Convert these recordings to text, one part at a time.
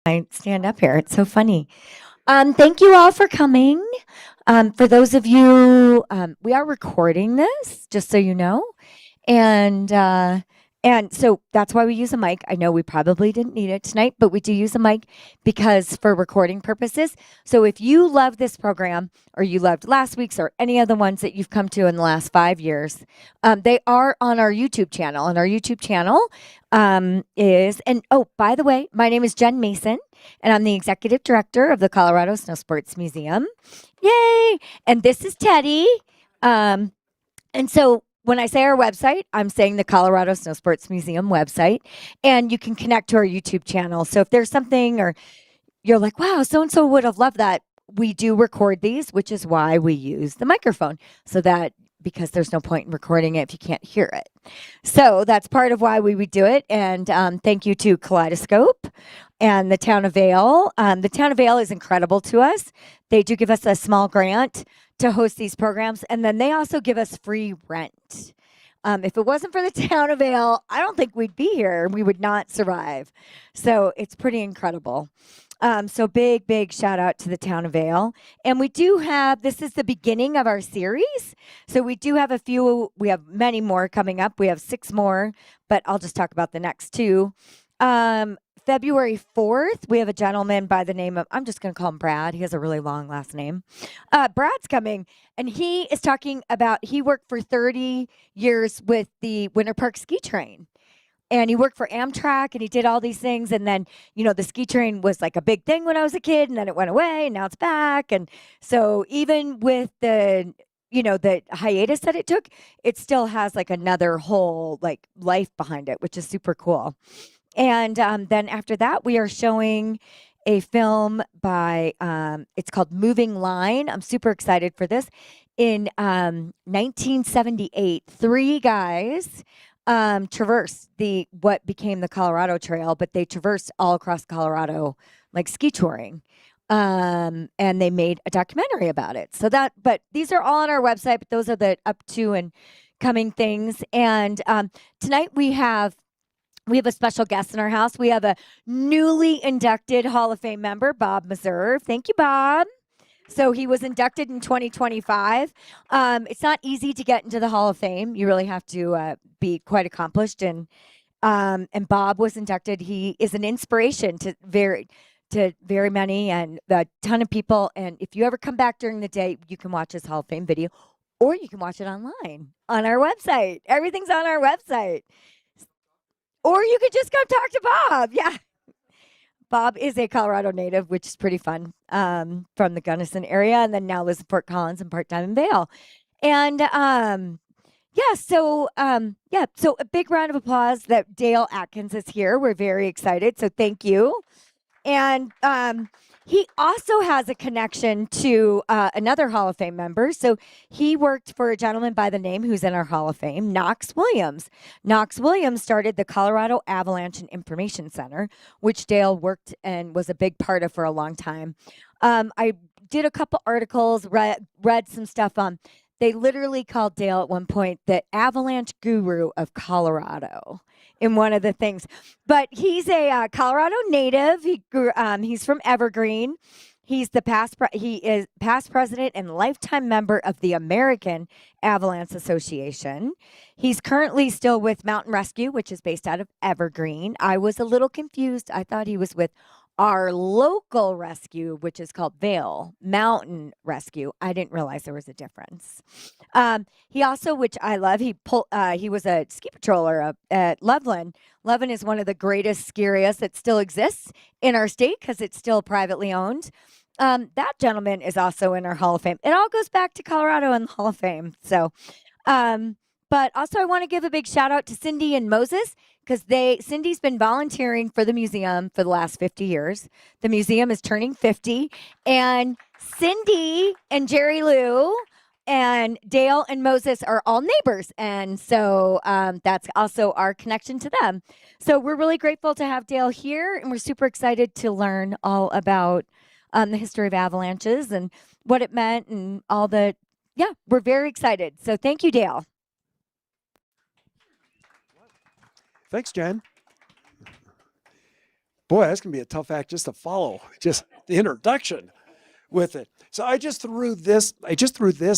I stand up here. It's so funny. Thank you all for coming. For those of you, we are recording this, just so you know. And uh, and so that's why we use a mic. I know we probably didn't need it tonight, but we do use a mic because for recording purposes. So if you love this program or you loved last week's or any of the ones that you've come to in the last 5 years, they are on our YouTube channel. And our YouTube channel oh, by the way, my name is Jen Mason, and I'm the executive director of the Colorado Snow Sports Museum. Yay! And this is Teddy. And so when I say our website, I'm saying the Colorado Snow Sports Museum website, and you can connect to our YouTube channel. So if there's something or you're like, wow, so and so would have loved that, we do record these, which is why we use the microphone, so that because there's no point in recording it if you can't hear it. So that's part of why we would do it. And thank you to Kaleidoscope and the town of Vail. The town of Vail is incredible to us. They do give us a small grant to host these programs, and then they also give us free rent. If it wasn't for the town of Vail, I don't think we'd be here. We would not survive. So it's pretty incredible. So big shout out to the town of Vail. And we do have, this is the beginning of our series. So we do have we have many more coming up. We have 6 more, but I'll just talk about the next 2. February 4th, we have a gentleman by the name of, I'm just going to call him Brad. He has a really long last name. Brad's coming, and he is talking about, he worked for 30 years with the Winter Park ski train. And he worked for Amtrak, and he did all these things. And then, the ski train was like a big thing when I was a kid, and then it went away, and now it's back. And so even with the hiatus that it took, it still has like another whole like life behind it, which is super cool. And then after that, we are showing a film by, it's called Moving Line. I'm super excited for this. In 1978, 3 guys traversed what became the Colorado Trail, but they traversed all across Colorado, like ski touring. And they made a documentary about it. But these are all on our website, but those are the up to and coming things. And tonight we have a special guest in our house. We have a newly inducted Hall of Fame member, Bob Meserve. Thank you, Bob. So he was inducted in 2025. It's not easy to get into the Hall of Fame. You really have to be quite accomplished. And Bob was inducted. He is an inspiration to very many and a ton of people. And if you ever come back during the day, you can watch his Hall of Fame video, or you can watch it online on our website. Everything's on our website. Or you could just come talk to Bob. Yeah. Bob is a Colorado native, which is pretty fun, from the Gunnison area, and then now lives in Fort Collins and part-time in Vail. And so a big round of applause that Dale Atkins is here. We're very excited, so thank you. And he also has a connection to another Hall of Fame member. So he worked for a gentleman by the name who's in our Hall of Fame, Knox Williams. Knox Williams started the Colorado Avalanche and Information Center, which Dale worked and was a big part of for a long time. I did a couple articles, read some stuff on. They literally called Dale at one point the Avalanche Guru of Colorado in one of the things. But he's a Colorado native. He's from Evergreen. He's he is past president and lifetime member of the American Avalanche Association. He's currently still with Mountain Rescue, which is based out of Evergreen. I was a little confused. I thought he was with our local rescue, which is called Vail Mountain Rescue. I didn't realize there was a difference. He also, which I love, he was a ski patroller at Loveland. Loveland is one of the greatest ski areas that still exists in our state because it's still privately owned. That gentleman is also in our Hall of Fame. It all goes back to Colorado and the Hall of Fame. So, but also I want to give a big shout out to Cindy and Moses, because Cindy's been volunteering for the museum for the last 50 years. The museum is turning 50, and Cindy and Jerry Lou and Dale and Moses are all neighbors, and so that's also our connection to them. So we're really grateful to have Dale here, and we're super excited to learn all about the history of avalanches and what it meant and all the, we're very excited. So thank you, Dale. Thanks, Jen. Boy, that's going to be a tough act just to follow, just the introduction with it. So I just threw this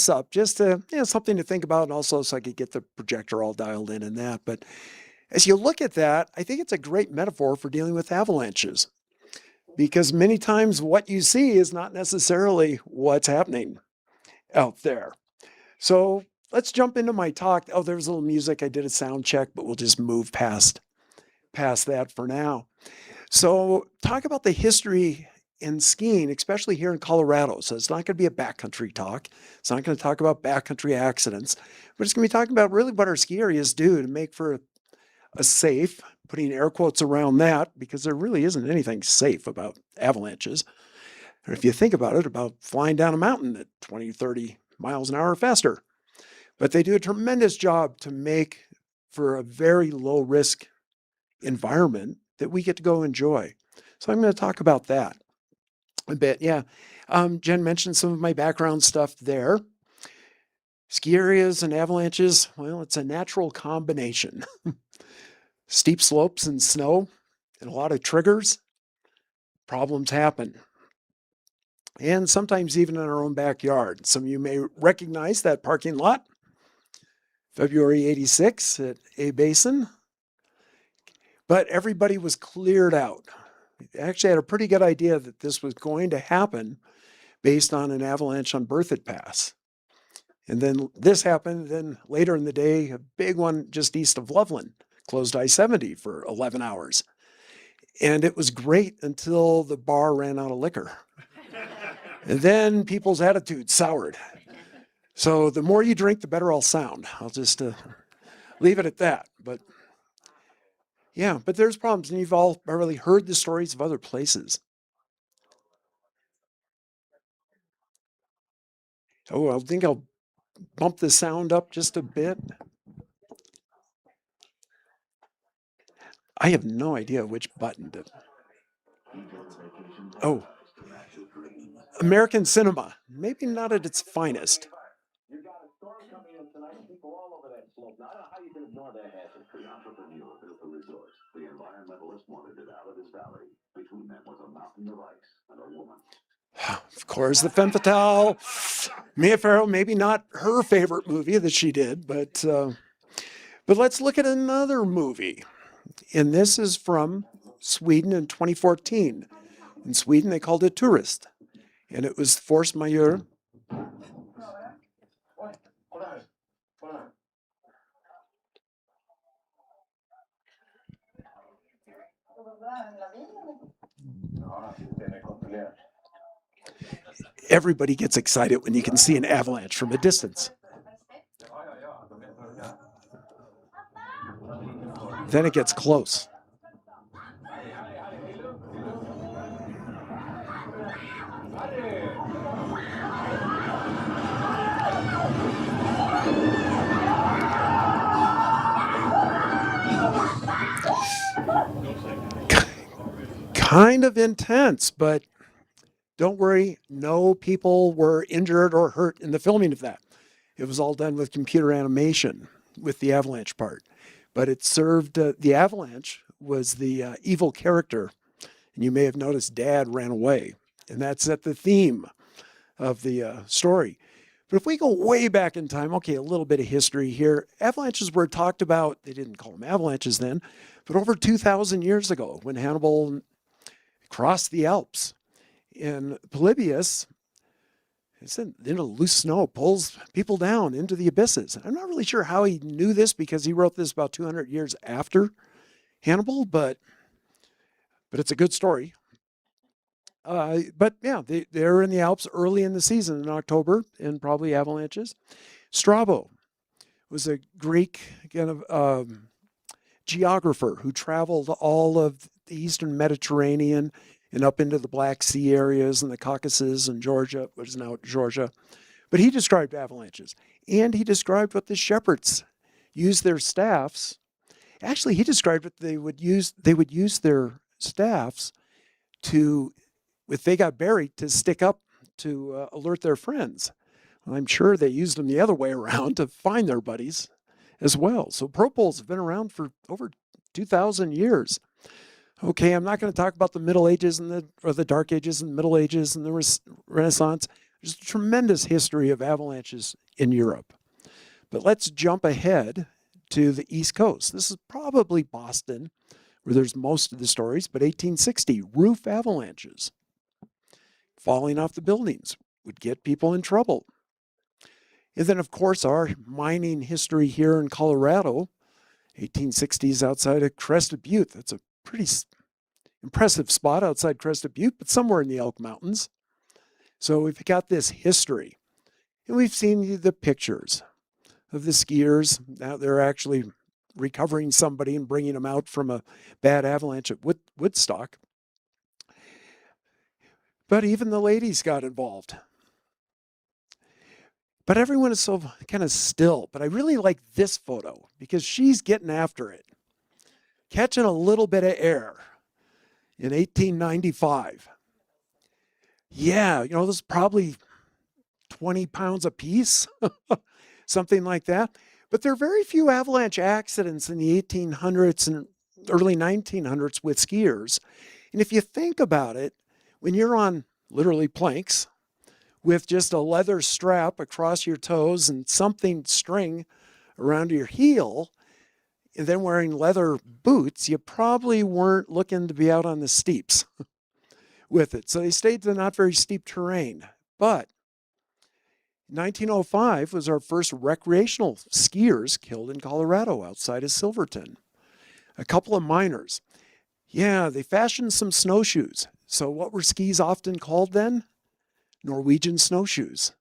up just to, something to think about, and also so I could get the projector all dialed in and that. But as you look at that, I think it's a great metaphor for dealing with avalanches, because many times what you see is not necessarily what's happening out there. So let's jump into my talk. Oh, there's a little music. I did a sound check, but we'll just move past that for now. So talk about the history in skiing, especially here in Colorado. So it's not going to be a backcountry talk. It's not going to talk about backcountry accidents, but it's going to be talking about really what our ski areas do to make for a safe, putting air quotes around that, because there really isn't anything safe about avalanches. Or if you think about it, about flying down a mountain at 20, 30 miles an hour faster. But they do a tremendous job to make for a very low risk environment that we get to go enjoy. So I'm going to talk about that a bit. Yeah. Jen mentioned some of my background stuff there. Ski areas and avalanches, well, it's a natural combination. Steep slopes and snow and a lot of triggers, problems happen. And sometimes even in our own backyard. Some of you may recognize that parking lot, February 86 at A Basin. But everybody was cleared out. Actually had a pretty good idea that this was going to happen based on an avalanche on Berthoud Pass. And then this happened. Then later in the day, a big one just east of Loveland closed I-70 for 11 hours. And it was great until the bar ran out of liquor. And then people's attitudes soured. So the more you drink, the better I'll sound. I'll just leave it at that. But yeah, but there's problems. And you've all probably heard the stories of other places. Oh, I think I'll bump the sound up just a bit. I have no idea which button to. Oh, American cinema, maybe not at its finest. You got a storm coming in tonight. People all over that slope. Now, I don't know how you can ignore that hazard. The entrepreneur built the resort. The environmentalist wanted it out of his valley. Between them was a mountain of ice and a woman. Of course, the femme fatale. Mia Farrow, maybe not her favorite movie that she did, but let's look at another movie. And this is from Sweden in 2014. In Sweden, they called it Tourist. And it was force majeure. Everybody gets excited when you can see an avalanche from a distance. Then it gets close. Kind of intense, but don't worry, no people were injured or hurt in the filming of that. It was all done with computer animation with the avalanche part. But it served, the avalanche was the evil character. And you may have noticed Dad ran away. And that's at the theme of the story. But if we go way back in time, okay, a little bit of history here. Avalanches were talked about, they didn't call them avalanches then, but over 2,000 years ago when Hannibal crossed the Alps. And Polybius, loose snow pulls people down into the abysses. I'm not really sure how he knew this because he wrote this about 200 years after Hannibal, but it's a good story. But yeah, they're in the Alps early in the season in October, and probably avalanches. Strabo was a Greek kind of geographer who traveled all of the Eastern Mediterranean and up into the Black Sea areas and the Caucasus and Georgia, what is now Georgia. But he described avalanches, and he described what the shepherds used their staffs. Actually, he described what they would use their staffs to, if they got buried, to stick up to alert their friends. Well, I'm sure they used them the other way around to find their buddies as well. So propoles have been around for over 2,000 years. Okay, I'm not going to talk about the Middle Ages or the Dark Ages and Middle Ages and the Renaissance. There's a tremendous history of avalanches in Europe. But let's jump ahead to the East Coast. This is probably Boston, where there's most of the stories, but 1860, roof avalanches. Falling off the buildings would get people in trouble. And then, of course, our mining history here in Colorado, 1860s outside of Crested Butte. That's a pretty impressive spot outside Crested Butte, but somewhere in the Elk Mountains. So we've got this history, and we've seen the pictures of the skiers. Now they're actually recovering somebody and bringing them out from a bad avalanche at Woodstock. But even the ladies got involved. But everyone is so kind of still. But I really like this photo because she's getting after it, catching a little bit of air in 1895. Yeah, you know, this is probably 20 pounds a piece, something like that. But there are very few avalanche accidents in the 1800s and early 1900s with skiers. And if you think about it, when you're on literally planks with just a leather strap across your toes and something string around your heel, and then wearing leather boots, you probably weren't looking to be out on the steeps with it. So they stayed to not very steep terrain. But 1905 was our first recreational skiers killed in Colorado outside of Silverton. A couple of miners. Yeah, they fashioned some snowshoes. So what were skis often called then? Norwegian snowshoes.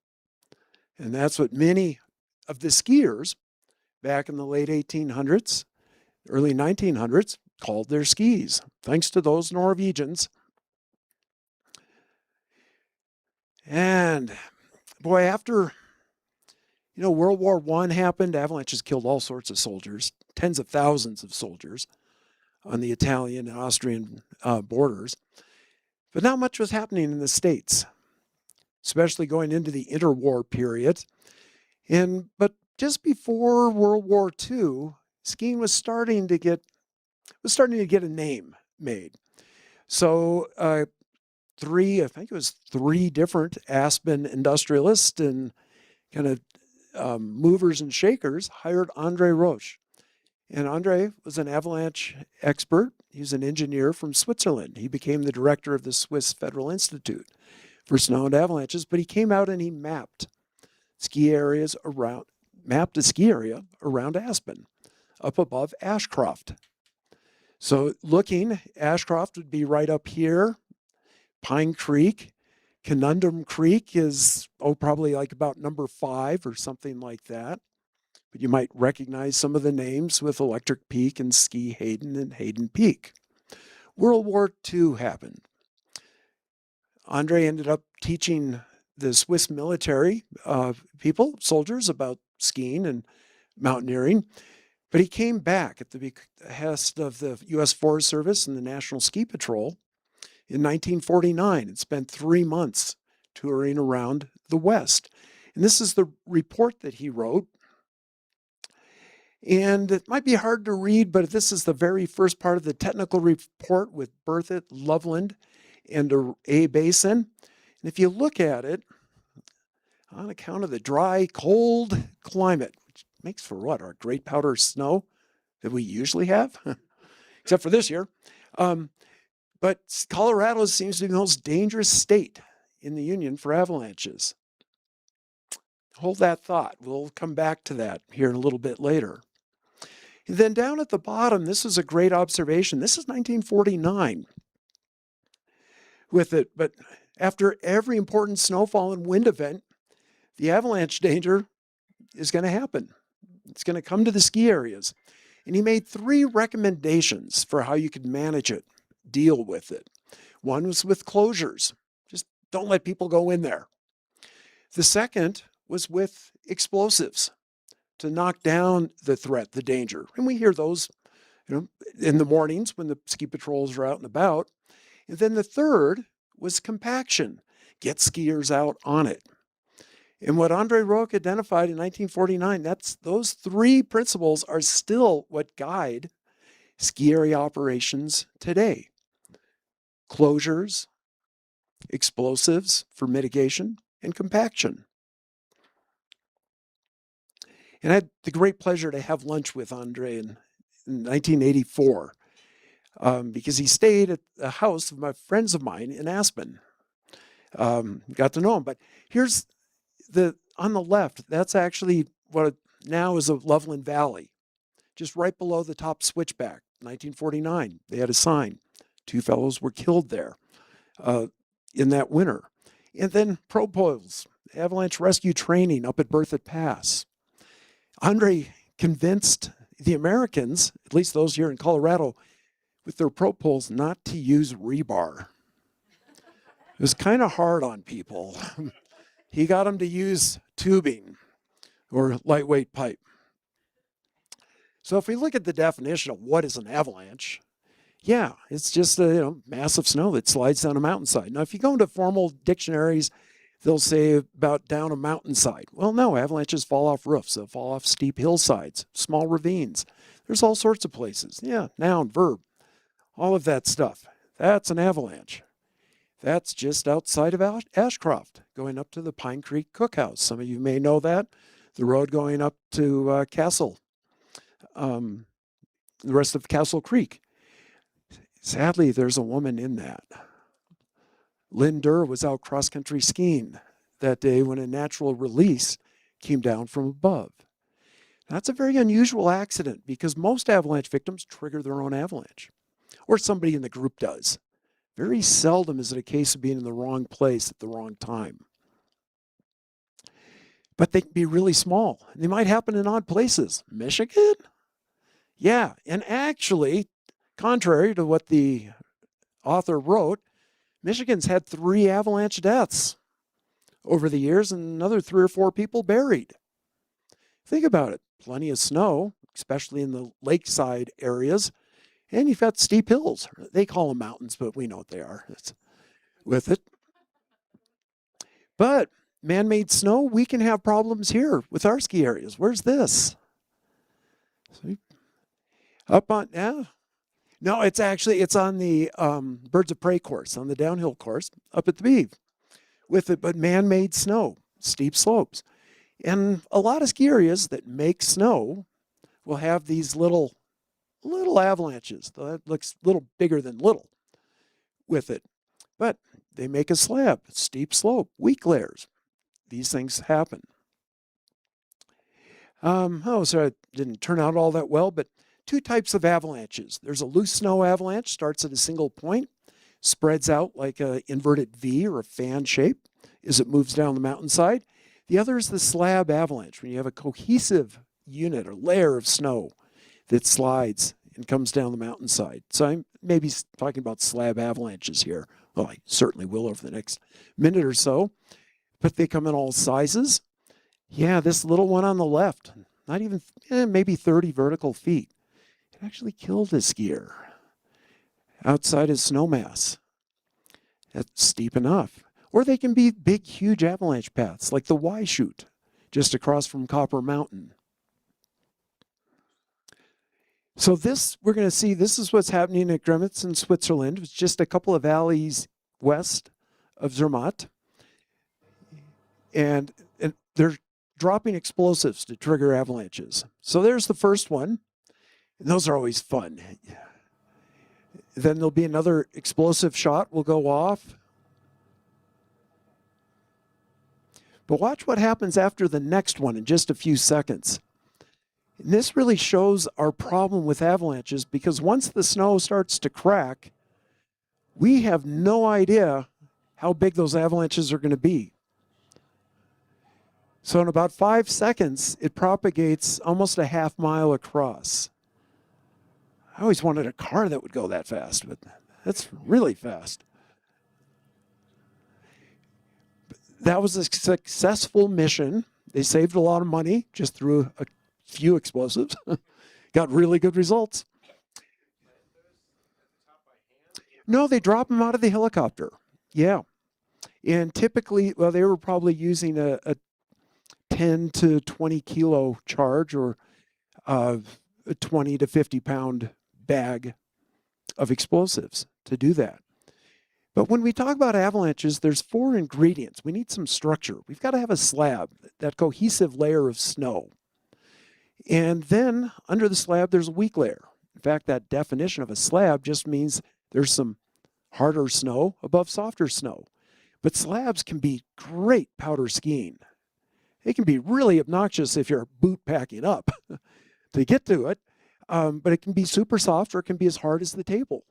And that's what many of the skiers back in the late 1800s, early 1900s called their skis, thanks to those Norwegians. And boy, after World War I happened, avalanches killed all sorts of soldiers, tens of thousands of soldiers on the Italian and Austrian borders. But not much was happening in the States, especially going into the interwar period. But just before World War II, skiing was starting to get a name made. So I think it was three different Aspen industrialists and kind of movers and shakers hired Andre Roche. And Andre was an avalanche expert. He was an engineer from Switzerland. He became the director of the Swiss Federal Institute for Snow and Avalanches, but he came out and he mapped a ski area around Aspen, up above Ashcroft. So looking, Ashcroft would be right up here. Pine Creek, Conundrum Creek is, probably like about number 5 or something like that. But you might recognize some of the names with Electric Peak and Ski Hayden and Hayden Peak. World War II happened. Andre ended up teaching the Swiss military soldiers about skiing and mountaineering. But he came back at the behest of the U.S. Forest Service and the National Ski Patrol in 1949 and spent 3 months touring around the West. And this is the report that he wrote. And it might be hard to read, but this is the very first part of the technical report with Berthoud, Loveland, and A Basin. And if you look at it, on account of the dry, cold climate, which makes for what? Our great powder snow that we usually have, except for this year. But Colorado seems to be the most dangerous state in the union for avalanches. Hold that thought. We'll come back to that here in a little bit later. And then down at the bottom, this is a great observation. This is 1949 with it. But after every important snowfall and wind event, the avalanche danger is going to happen. It's going to come to the ski areas. And he made 3 recommendations for how you could manage it, deal with it. One was with closures. Just don't let people go in there. The second was with explosives to knock down the threat, the danger. And we hear those, in the mornings when the ski patrols are out and about. And then the third was compaction. Get skiers out on it. And what Andre Roque identified in 1949, those 3 principles are still what guide ski area operations today. Closures, explosives for mitigation, and compaction. And I had the great pleasure to have lunch with Andre in 1984 because he stayed at the house of my friends of mine in Aspen. Got to know him. But here's on the left, that's actually what now is a Loveland Valley, just right below the top switchback. 1949, they had a sign. 2 fellows were killed there in that winter. And then propoils, avalanche rescue training up at Berthoud Pass. Andre convinced the Americans, at least those here in Colorado, with their propoles not to use rebar. It was kind of hard on people. He got them to use tubing or lightweight pipe. So if we look at the definition of what is an avalanche, yeah, it's just a massive snow that slides down a mountainside. Now, if you go into formal dictionaries, they'll say about down a mountainside. Well, no, avalanches fall off roofs. They'll fall off steep hillsides, small ravines. There's all sorts of places. Yeah, noun, verb, all of that stuff. That's an avalanche. That's just outside of Ashcroft, going up to the Pine Creek Cookhouse. Some of you may know that. The road going up to Castle, the rest of Castle Creek. Sadly, there's a woman in that. Lynn Durr was out cross-country skiing that day when a natural release came down from above. That's a very unusual accident because most avalanche victims trigger their own avalanche, or somebody in the group does. Very seldom is it a case of being in the wrong place at the wrong time. But they can be really small. They might happen in odd places. Michigan? Yeah, and actually, contrary to what the author wrote, Michigan's had 3 avalanche deaths over the years and another 3 or 4 people buried. Think about it. Plenty of snow, especially in the lakeside areas, and you've got steep hills. They call them mountains, but we know what they are. It's with it. But man-made snow, we can have problems here with our ski areas. Where's this? See? Up on, yeah. No, it's on the Birds of Prey course, on the downhill course, up at the Beeve with it, but man-made snow, steep slopes. And a lot of ski areas that make snow will have these little avalanches. That looks a little bigger than little with it. But they make a slab, steep slope, weak layers. These things happen. So it didn't turn out all that well, but 2 types of avalanches. There's a loose snow avalanche, starts at a single point, spreads out like an inverted V or a fan shape as it moves down the mountainside. The other is the slab avalanche, when you have a cohesive unit or layer of snow that slides and comes down the mountainside. So I'm maybe talking about slab avalanches here. Well, I certainly will over the next minute or so, but they come in all sizes. Yeah, this little one on the left, not even, maybe 30 vertical feet. It actually killed a skier outside his snowmass. That's steep enough. Or they can be big, huge avalanche paths, like the Y Chute, just across from Copper Mountain. So we're going to see, this is what's happening at Gremitz in Switzerland. It's just a couple of valleys west of Zermatt. And they're dropping explosives to trigger avalanches. So there's the first one. And those are always fun. Then there'll be another explosive shot will go off. But watch what happens after the next one in just a few seconds. And this really shows our problem with avalanches because once the snow starts to crack, we have no idea how big those avalanches are going to be. So in about 5 seconds, it propagates almost a half mile across. I always wanted a car that would go that fast, but that's really fast. That was a successful mission. They saved a lot of money just through a few explosives. Got really good results. No, they drop them out of the helicopter. Yeah. And typically, well, they were probably using a 10 to 20 kilo charge or a 20 to 50 pound bag of explosives to do that. But when we talk about avalanches, there's 4 ingredients. We need some structure. We've got to have a slab, that cohesive layer of snow. And then under the slab, there's a weak layer. In fact, that definition of a slab just means there's some harder snow above softer snow. But slabs can be great powder skiing. It can be really obnoxious if you're boot packing up to get to it. But it can be super soft, or it can be as hard as the table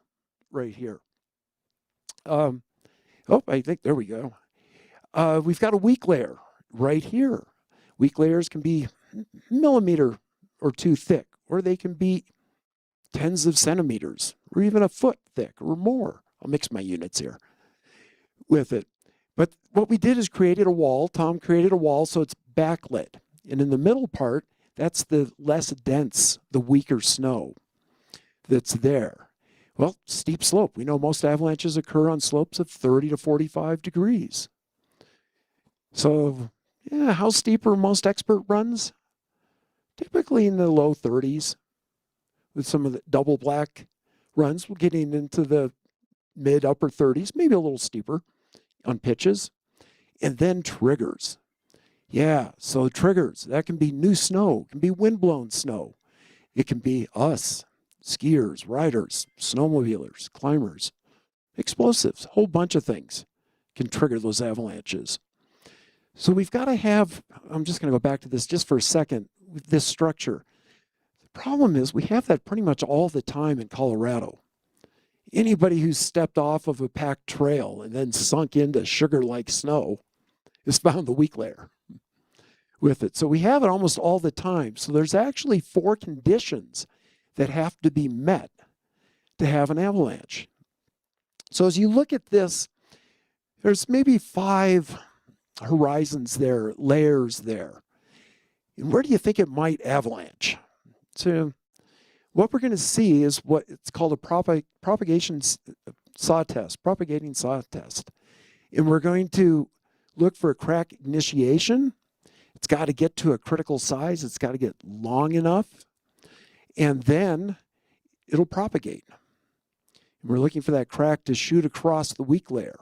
right here. I think there we go. We've got a weak layer right here. Weak layers can be millimeter or 2 thick, or they can be tens of centimeters, or even a foot thick or more. I'll mix my units here with it. But what we did is created a wall. Tom created a wall so it's backlit. And in the middle part, that's the less dense, the weaker snow that's there. Well, steep slope. We know most avalanches occur on slopes of 30 to 45 degrees. So, yeah, how steep are most expert runs? Typically in the low 30s. With some of the double black runs, we're getting into the mid upper 30s, maybe a little steeper on pitches. And then triggers. Yeah, so triggers, that can be new snow, it can be windblown snow. It can be us, skiers, riders, snowmobilers, climbers, explosives, a whole bunch of things can trigger those avalanches. So we've got to have, I'm just going to go back to this just for a second, with this structure. The problem is we have that pretty much all the time in Colorado. Anybody who's stepped off of a packed trail and then sunk into sugar-like snow has found the weak layer with it. So we have it almost all the time. So there's actually 4 conditions that have to be met to have an avalanche. So as you look at this, there's maybe 5 horizons there, layers there. And where do you think it might avalanche? So what we're going to see is what it's called a propagating saw test. And we're going to look for a crack initiation. It's got to get to a critical size. It's got to get long enough. And then it'll propagate. And we're looking for that crack to shoot across the weak layer.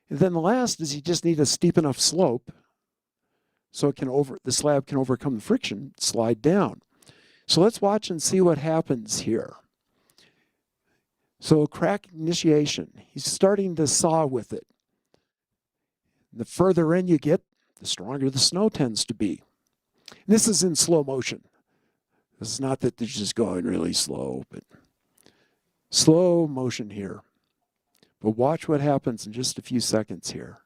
And then the last is you just need a steep enough slope so the slab can overcome the friction, slide down. So let's watch and see what happens here. So crack initiation, he's starting to saw with it. The further in you get, the stronger the snow tends to be. And this is in slow motion. This is not that they're just going really slow, but slow motion here. But watch what happens in just a few seconds here.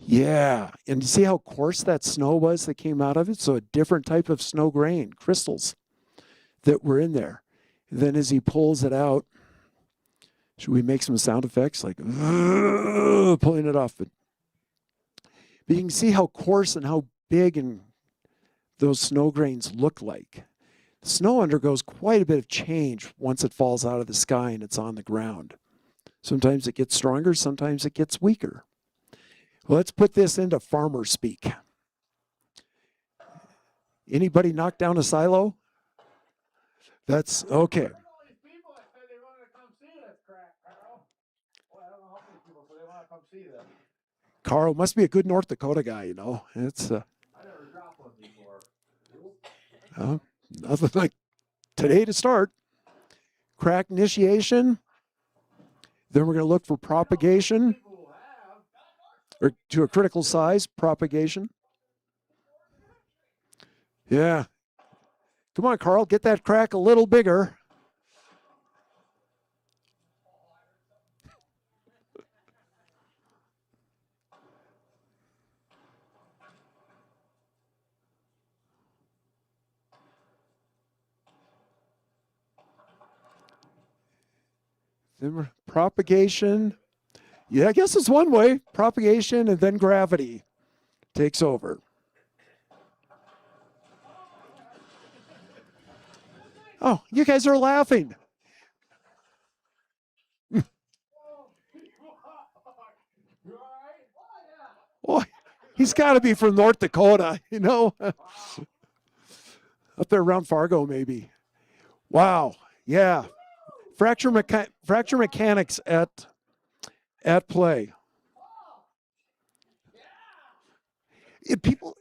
Yeah, and you see how coarse that snow was that came out of it? So a different type of snow grain, crystals that were in there. And then as he pulls it out, should we make some sound effects like pulling it off? But you can see how coarse and how big and those snow grains look like. The snow undergoes quite a bit of change once it falls out of the sky and it's on the ground. Sometimes it gets stronger, sometimes it gets weaker. Well, let's put this into farmer speak. Anybody knock down a silo? That's okay. Carl must be a good North Dakota guy, you know. It's I never dropped one before. Nothing like today to start. Crack initiation. Then we're going to look for propagation, or to a critical size, propagation. Yeah. Come on, Carl, get that crack a little bigger. Then propagation. Yeah, I guess it's one way. Propagation, and then gravity takes over. Oh, you guys are laughing. Boy, he's got to be from North Dakota, you know. Up there around Fargo, maybe. Wow. Yeah. Fracture mechanics at play. People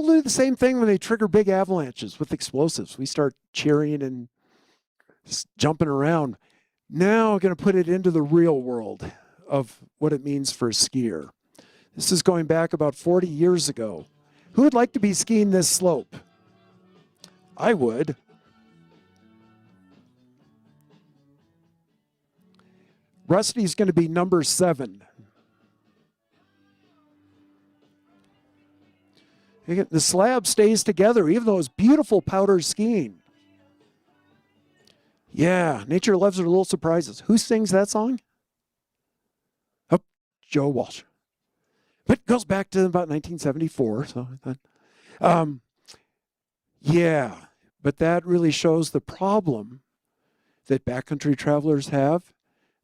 do the same thing when they trigger big avalanches with explosives. We start cheering and jumping around. Now I'm going to put it into the real world of what it means for a skier. This is going back about 40 years ago. Who would like to be skiing this slope? I would. Rusty's going to be number 7. The slab stays together, even though it's beautiful powder skiing. Yeah, nature loves her little surprises. Who sings that song? Oh, Joe Walsh. But it goes back to about 1974. So, yeah, but that really shows the problem that backcountry travelers have,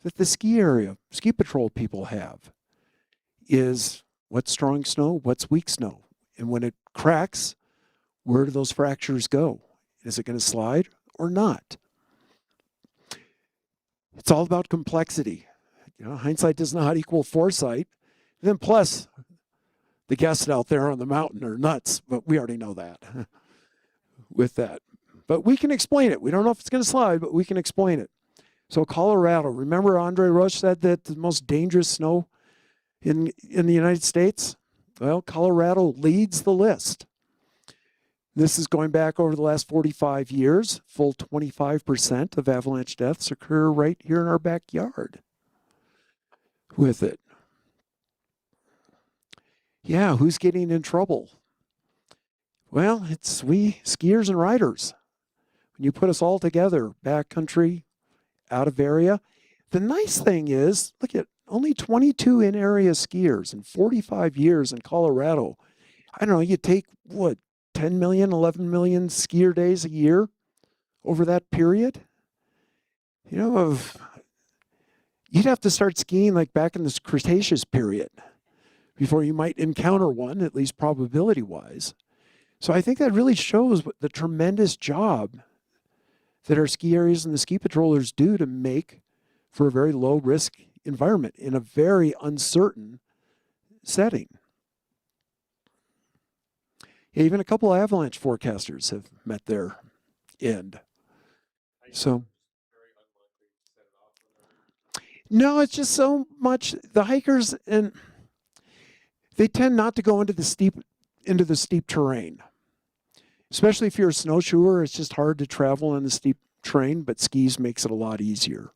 that the ski patrol people have, is what's strong snow, what's weak snow. And when it cracks, where do those fractures go? Is it going to slide or not? It's all about complexity. Hindsight does not equal foresight. And then plus, the guests out there on the mountain are nuts, but we already know that with that. But we can explain it. We don't know if it's going to slide, but we can explain it. So Colorado, remember Andre Roche said that the most dangerous snow in the United States? Well, Colorado leads the list. This is going back over the last 45 years. Full 25% of avalanche deaths occur right here in our backyard with it. Yeah, who's getting in trouble? Well, it's we skiers and riders. When you put us all together, backcountry, out of area. The nice thing is, look at only 22 in-area skiers in 45 years in Colorado. I don't know, you take, 10 million, 11 million skier days a year over that period? You'd have to start skiing like back in this Cretaceous period before you might encounter one, at least probability-wise. So I think that really shows what the tremendous job that our ski areas and the ski patrollers do to make for a very low-risk environment in a very uncertain setting. Yeah, even a couple of avalanche forecasters have met their end. So, no, it's just so much. The hikers, and they tend not to go into the steep terrain. Especially if you're a snowshoer, it's just hard to travel on the steep terrain, but skis makes it a lot easier.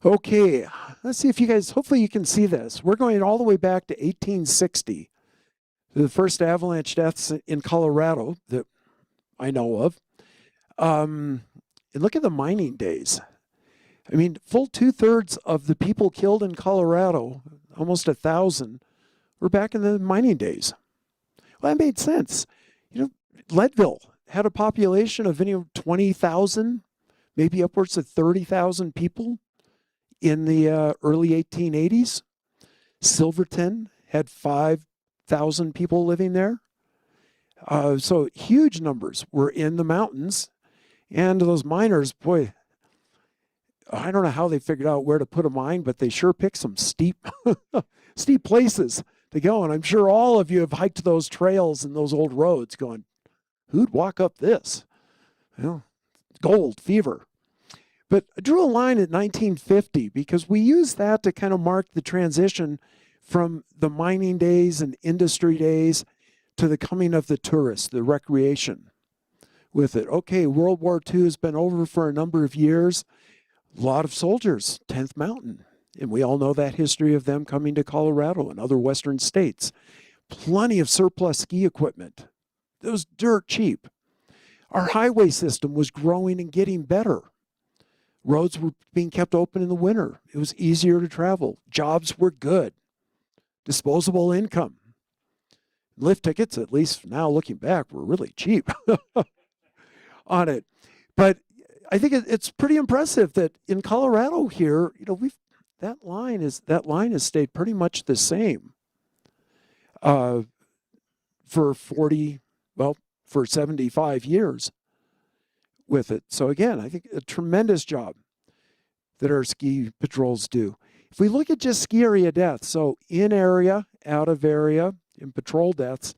Okay, let's see if you guys, hopefully you can see this. We're going all the way back to 1860. The first avalanche deaths in Colorado that I know of. And look at the mining days. I mean, full 2/3 of the people killed in Colorado, almost 1,000, were back in the mining days. Well, that made sense. Leadville had a population of 20,000, maybe upwards of 30,000 people in the early 1880s. Silverton had 5,000 people living there. So huge numbers were in the mountains. And those miners, boy, I don't know how they figured out where to put a mine, but they sure picked some steep places to go. And I'm sure all of you have hiked those trails and those old roads going, who'd walk up this? Gold fever. But I drew a line at 1950 because we use that to kind of mark the transition from the mining days and industry days to the coming of the tourists, the recreation with it. Okay, World War II has been over for a number of years. A lot of soldiers, 10th Mountain. And we all know that history of them coming to Colorado and other western states. Plenty of surplus ski equipment. It was dirt cheap. Our highway system was growing and getting better. Roads were being kept open in the winter. It was easier to travel. Jobs were good. Disposable income. Lift tickets, at least now looking back, were really cheap on it. But I think it's pretty impressive that in Colorado here, that line has stayed pretty much the same for for 75 years with it. So again, I think a tremendous job that our ski patrols do. If we look at just ski area deaths, so in area, out of area, in patrol deaths,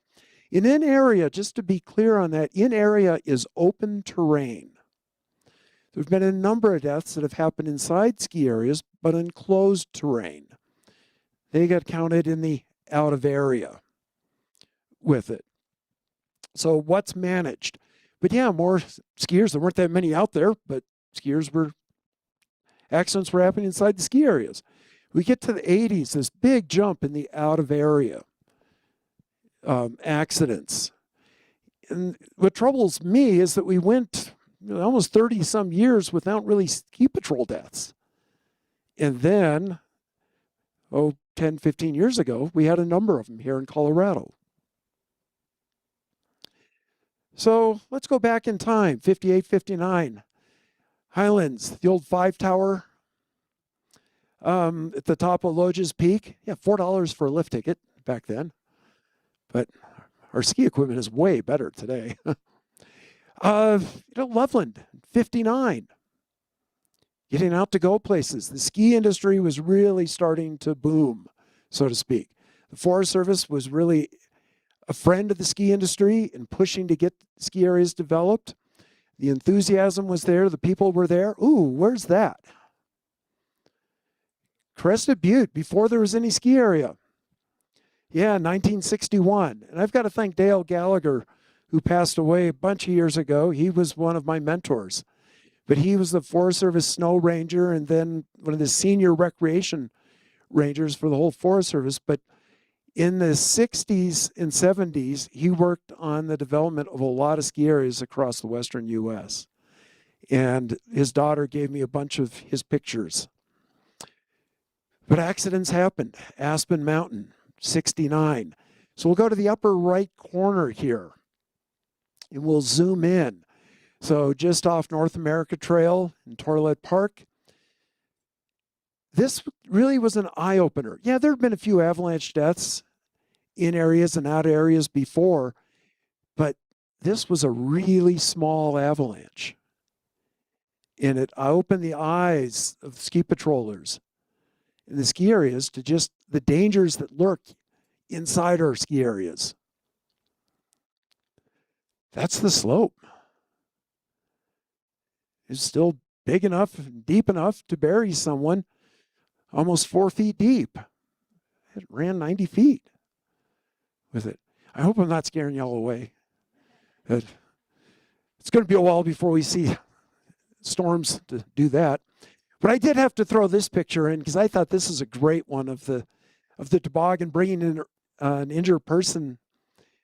in area, just to be clear on that, in area is open terrain. There's been a number of deaths that have happened inside ski areas, but in closed terrain. They got counted in the out of area with it. So what's managed? But yeah, more skiers. There weren't that many out there, but accidents were happening inside the ski areas. We get to the 80s, this big jump in the out of area accidents. And what troubles me is that we went almost 30 some years without really ski patrol deaths. And then, 10, 15 years ago, we had a number of them here in Colorado. So let's go back in time, 58, 59. Highlands, the old 5 tower at the top of Lodge's Peak. Yeah, $4 for a lift ticket back then. But our ski equipment is way better today. Loveland, 59. Getting out to go places. The ski industry was really starting to boom, so to speak. The Forest Service was really a friend of the ski industry and pushing to get ski areas developed. The enthusiasm was there. The people were there. Ooh, where's that? Crested Butte, before there was any ski area. Yeah, 1961. And I've got to thank Dale Gallagher, who passed away a bunch of years ago. He was one of my mentors. But he was the Forest Service snow ranger and then one of the senior recreation rangers for the whole Forest Service. But in the 60s and 70s, he worked on the development of a lot of ski areas across the western U.S. And his daughter gave me a bunch of his pictures. But accidents happened. Aspen Mountain, 69. So we'll go to the upper right corner here, and we'll zoom in. So just off North America Trail in Toilette Park. This really was an eye-opener. Yeah, there have been a few avalanche deaths in areas and out areas before, but this was a really small avalanche. And it opened the eyes of ski patrollers in the ski areas to just the dangers that lurk inside our ski areas. That's the slope. It's still big enough and deep enough to bury someone almost 4 feet deep. It ran 90 feet with it. I hope I'm not scaring y'all away. It's going to be a while before we see storms to do that. But I did have to throw this picture in because I thought this is a great one of the toboggan bringing in an injured person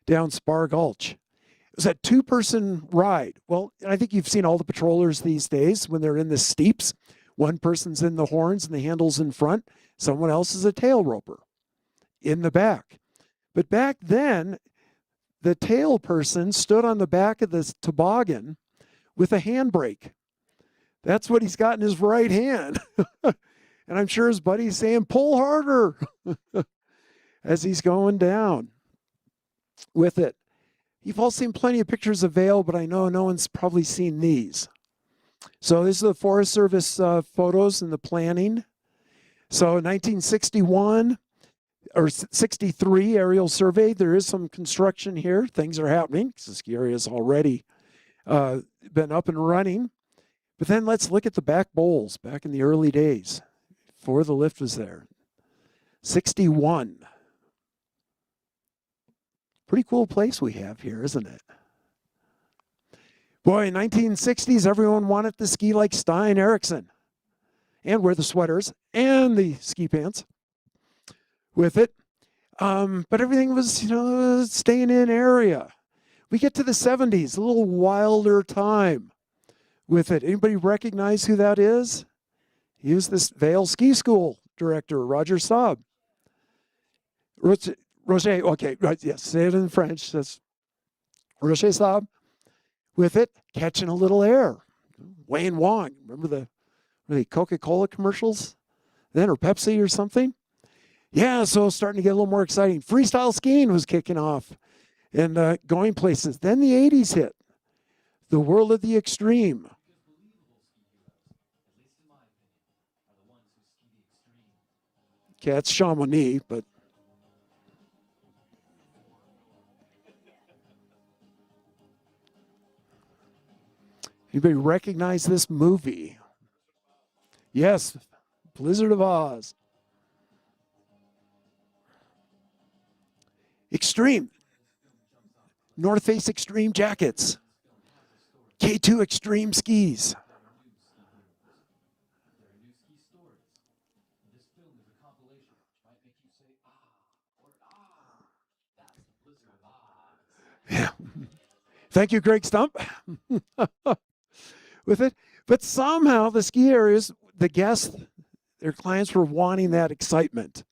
down Spar Gulch. It was a 2-person ride. Well, I think you've seen all the patrollers these days when they're in the steeps. One person's in the horns and the handles in front. Someone else is a tail roper in the back. But back then, the tail person stood on the back of the toboggan with a handbrake. That's what he's got in his right hand. And I'm sure his buddy's saying, pull harder as he's going down with it. You've all seen plenty of pictures of Vail, but I know no one's probably seen these. So this is the Forest Service photos and the planning. So 1961 or 63 aerial survey. There is some construction here. Things are happening because the ski area has already been up and running. But then let's look at the back bowls back in the early days before the lift was there. 61. Pretty cool place we have here, isn't it? Boy, in 1960s, everyone wanted to ski like Stein Eriksen and wear the sweaters and the ski pants with it. But everything was, staying in area. We get to the 70s, a little wilder time with it. Anybody recognize who that is? He was this Vail Ski School director, Roger Saab. Roger, okay, right, yes, say it in French. That's Roger Saab with it, catching a little air. Wayne Wong, remember the Coca-Cola commercials then, or Pepsi or something? Yeah, so starting to get a little more exciting. Freestyle skiing was kicking off and going places. Then the 80s hit, the world of the extreme. Okay, it's Chamonix, but anybody recognize this movie? Yes, Blizzard of Oz. Extreme. North Face Extreme jackets. K2 Extreme skis. Yeah. Thank you, Greg Stump, with it. But somehow the ski areas, the guests, their clients were wanting that excitement.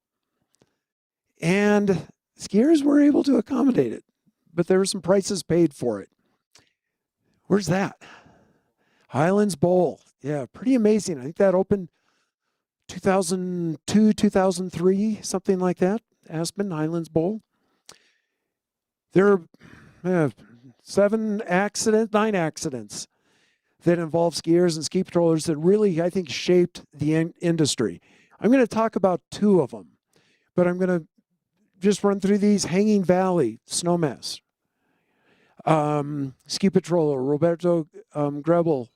And skiers were able to accommodate it, but there were some prices paid for it. Where's that? Highlands Bowl. Yeah, pretty amazing. I think that opened 2002, 2003, something like that. Aspen Highlands Bowl. There are 9 accidents that involve skiers and ski patrollers that really, I think, shaped the industry. I'm going to talk about 2 of them, but I'm going to just run through these. Hanging Valley, Snowmass. Ski patroller Roberto Grebel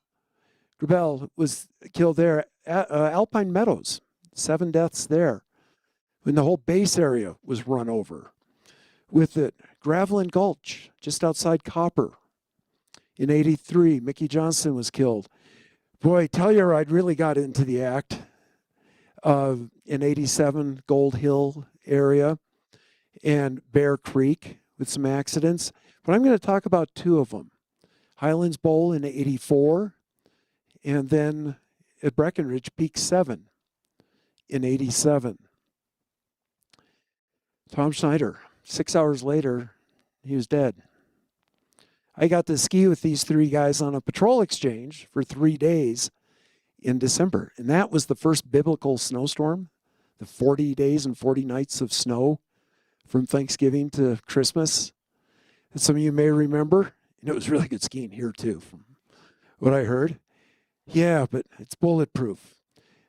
was killed there. Alpine Meadows, 7 deaths there when the whole base area was run over with it. Gravelin Gulch, just outside Copper. In 83, Mickey Johnson was killed. Boy, Telluride really got into the act. In 87, Gold Hill area and Bear Creek with some accidents. But I'm going to talk about 2 of them. Highlands Bowl in 84, and then at Breckenridge, Peak 7 in 87. Tom Schneider, 6 hours later, he was dead. I got to ski with these 3 guys on a patrol exchange for 3 days in December. And that was the first biblical snowstorm, the 40 days and 40 nights of snow from Thanksgiving to Christmas. And some of you may remember, and it was really good skiing here too, from what I heard. Yeah, but it's bulletproof.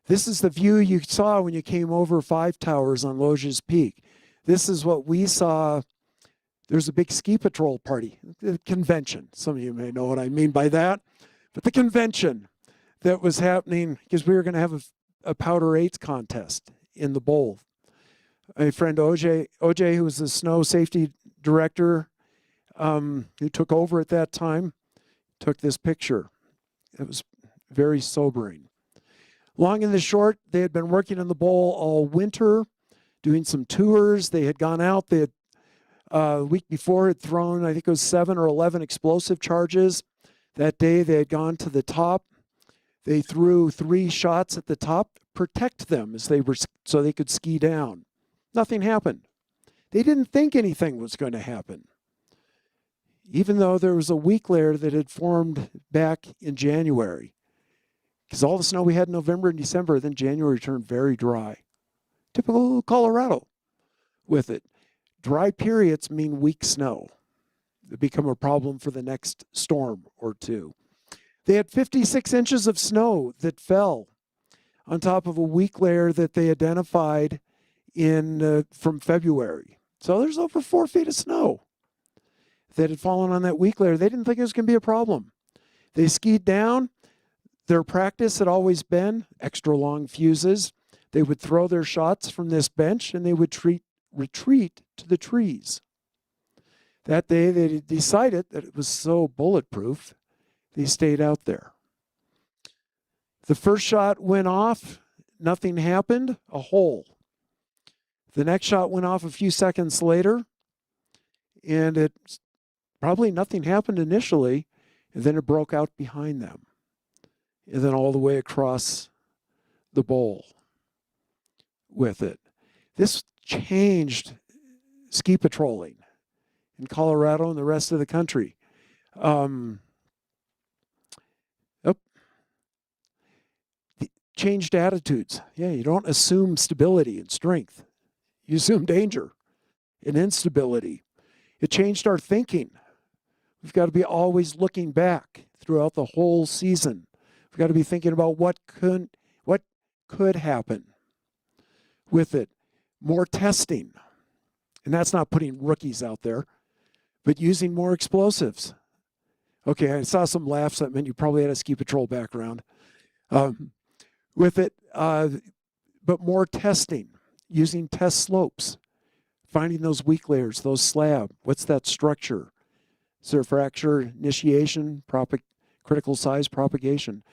This is the view you saw when you came over 5 Towers on Loges Peak. This is what we saw. There's a big ski patrol party, the convention. Some of you may know what I mean by that. But the convention that was happening, because we were going to have a Powder 8 contest in the bowl. My friend OJ, who was the snow safety director, who took over at that time, took this picture. It was very sobering. Long and the short, they had been working in the bowl all winter, doing some tours. They had gone out. They had the week before had thrown, I think it was 7 or 11 explosive charges. That day they had gone to the top. They threw 3 shots at the top, protect them as they were, so they could ski down. Nothing happened. They didn't think anything was going to happen, even though there was a weak layer that had formed back in January. Because all the snow we had in November and December, then January turned very dry. Typical Colorado with it. Dry periods mean weak snow. They become a problem for the next storm or 2. They had 56 inches of snow that fell on top of a weak layer that they identified from February. So there's over 4 feet of snow that had fallen on that weak layer. They didn't think it was going to be a problem. They skied down. Their practice had always been extra long fuses. They would throw their shots from this bench and they would retreat to the trees. That day they decided that it was so bulletproof, they stayed out there. The first shot went off, nothing happened, a hole. The next shot went off a few seconds later, and probably nothing happened initially, and then it broke out behind them, and then all the way across the bowl with it. This changed ski patrolling in Colorado and the rest of the country. Changed attitudes. Yeah, you don't assume stability and strength. You assume danger and instability. It changed our thinking. We've got to be always looking back throughout the whole season. We've got to be thinking about what could happen with it. More testing. And that's not putting rookies out there, but using more explosives. Okay, I saw some laughs. That meant you probably had a ski patrol background. With it, but more testing, using test slopes, finding those weak layers, those slab. What's that structure? Is there fracture initiation, critical size propagation?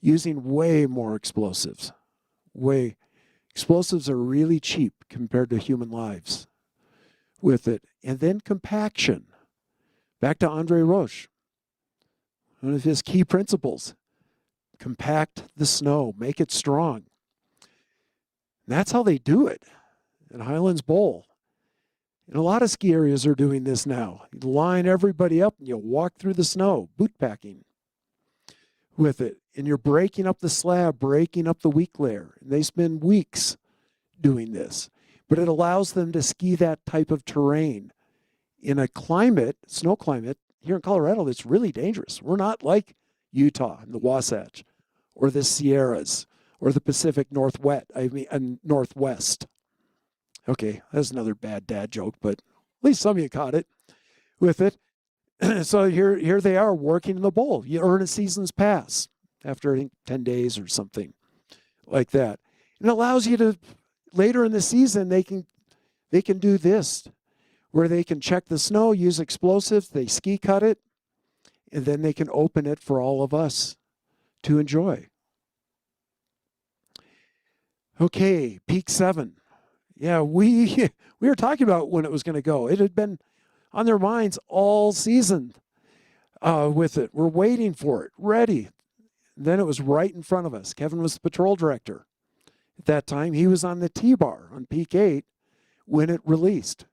Using way more explosives. Explosives are really cheap compared to human lives with it. And then compaction. Back to Andre Roche. One of his key principles. Compact the snow, make it strong. And that's how they do it at Highlands Bowl. And a lot of ski areas are doing this now. You line everybody up and you walk through the snow, boot packing with it. And you're breaking up the slab, breaking up the weak layer. And they spend weeks doing this. But it allows them to ski that type of terrain in a climate, snow climate, here in Colorado that's really dangerous. We're not like Utah and the Wasatch or the Sierras or the Pacific Northwest. Northwest. Okay, that's another bad dad joke, but at least some of you caught it with it. So here they are working in the bowl. You earn a season's pass after, I think, 10 days or something like that. And it allows you to, later in the season, they can do this, where they can check the snow, use explosives, they ski cut it, and then they can open it for all of us to enjoy. Okay, Peak 7. Yeah, we were talking about when it was going to go. It had been on their minds all season with it. We're waiting for it, ready. And then it was right in front of us. Kevin was the patrol director at that time. He was on the T-bar on Peak 8 when it released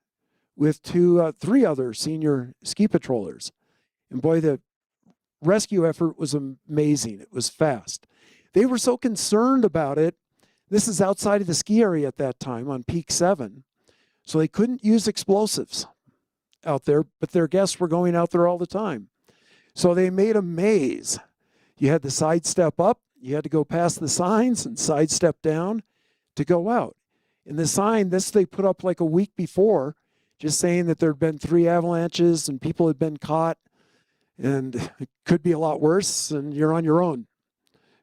with three other senior ski patrollers. And boy, the rescue effort was amazing. It was fast. They were so concerned about it. This is outside of the ski area at that time on Peak 7. So they couldn't use explosives out there, but their guests were going out there all the time. So they made a maze. You had to sidestep up. You had to go past the signs and sidestep down to go out. And the sign, this they put up like a week before, just saying that there had been 3 avalanches and people had been caught. And it could be a lot worse, and you're on your own,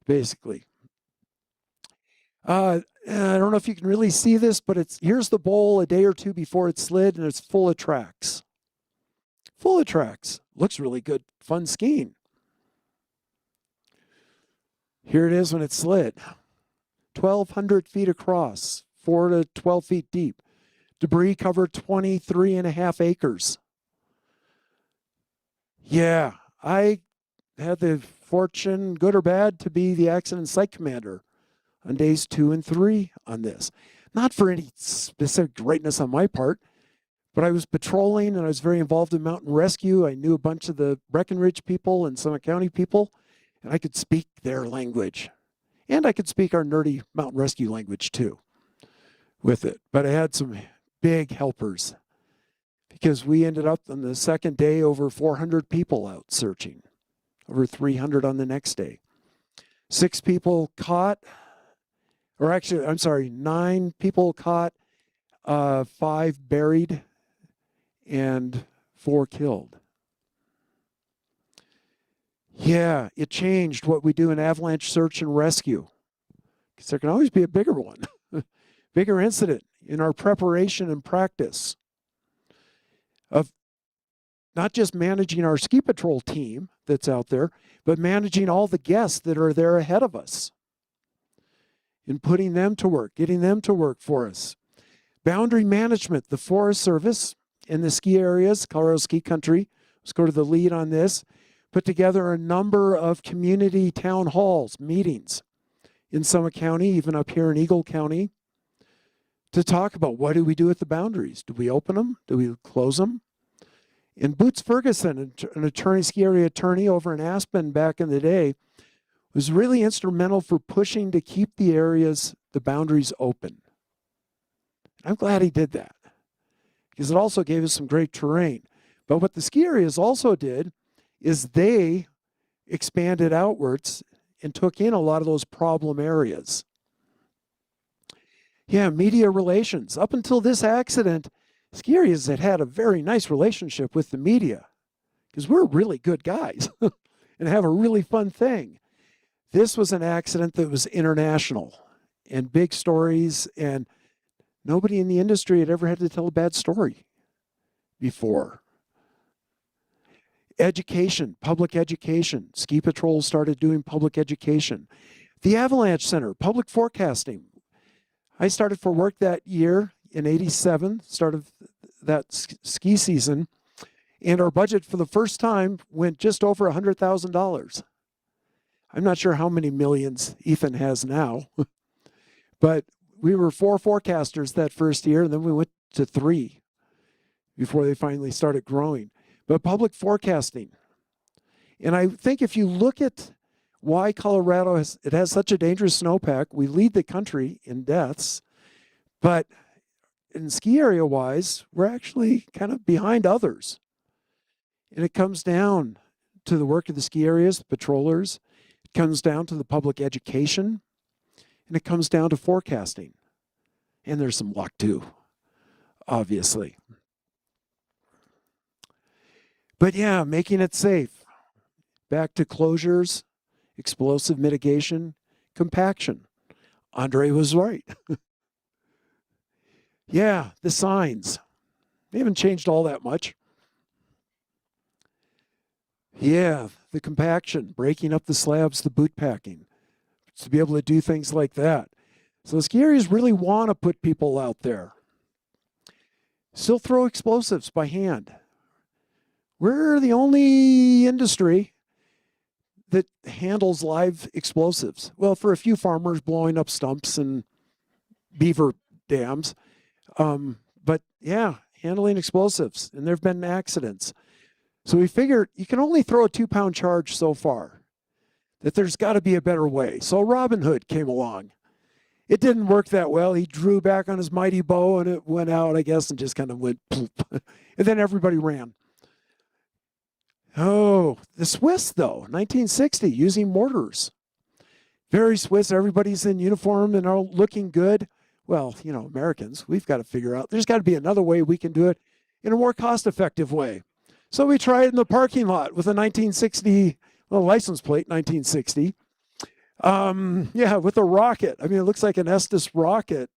basically. I don't know if you can really see this, but here's the bowl a day or two before it slid, and it's full of tracks. Full of tracks. Looks really good, fun skiing. Here it is when it slid. 1,200 feet across, 4 to 12 feet deep. Debris covered 23.5 acres. Yeah, I had the fortune, good or bad, to be the accident site commander on days 2 and 3 on this. Not for any specific greatness on my part, but I was patrolling and I was very involved in mountain rescue. I knew a bunch of the Breckenridge people and Summit County people, and I could speak their language. And I could speak our nerdy mountain rescue language too with it. But I had some big helpers because we ended up on the second day over 400 people out searching, over 300 on the next day. 6 people caught, or actually, I'm sorry, 9 people caught, 5 buried, and 4 killed. Yeah, it changed what we do in avalanche search and rescue. Because there can always be a bigger one, bigger incident in our preparation and practice of not just managing our ski patrol team that's out there, but managing all the guests that are there ahead of us and putting them to work, getting them to work for us. Boundary management, the Forest Service in the ski areas, Colorado Ski Country, let's go to the lead on this, put together a number of community town halls, meetings in Summit County, even up here in Eagle County, to talk about what do we do with the boundaries? Do we open them? Do we close them? And Boots Ferguson, an attorney, ski area attorney over in Aspen back in the day, was really instrumental for pushing to keep the areas, the boundaries open. I'm glad he did that because it also gave us some great terrain. But what the ski areas also did is they expanded outwards and took in a lot of those problem areas. Yeah, media relations. Up until this accident, ski areas had a very nice relationship with the media because we're really good guys and have a really fun thing. This was an accident that was international and big stories, and nobody in the industry had ever had to tell a bad story before. Education, public education. Ski Patrol started doing public education. The Avalanche Center, public forecasting. I started for work that year in '87, started that ski season, and our budget for the first time went just over $100,000. I'm not sure how many millions Ethan has now, but we were 4 forecasters that first year, and then we went to 3 before they finally started growing. But public forecasting. And I think if you look at why Colorado has such a dangerous snowpack, we lead the country in deaths, but in ski area wise, we're actually kind of behind others. And it comes down to the work of the ski areas, the patrollers. It comes down to the public education, and it comes down to forecasting. And there's some luck too, obviously. But yeah, making it safe. Back to closures, explosive mitigation, compaction. Andre was right. Yeah, the signs. They haven't changed all that much. Yeah, the compaction, breaking up the slabs, the boot packing, to be able to do things like that. So ski areas really want to put people out there. Still throw explosives by hand. We're the only industry that handles live explosives. Well, for a few farmers blowing up stumps and beaver dams. But yeah, handling explosives. And there have been accidents. So we figured you can only throw a 2-pound charge so far, that there's got to be a better way. So Robin Hood came along. It didn't work that well. He drew back on his mighty bow and it went out, I guess, and just kind of went poop. And then everybody ran. Oh, the Swiss, though, 1960, using mortars. Very Swiss. Everybody's in uniform and are looking good. Well, you know, Americans, we've got to figure out, there's got to be another way we can do it in a more cost-effective way. So we tried it in the parking lot with a 1960, well, license plate, 1960. Yeah, with a rocket. I mean, it looks like an Estes rocket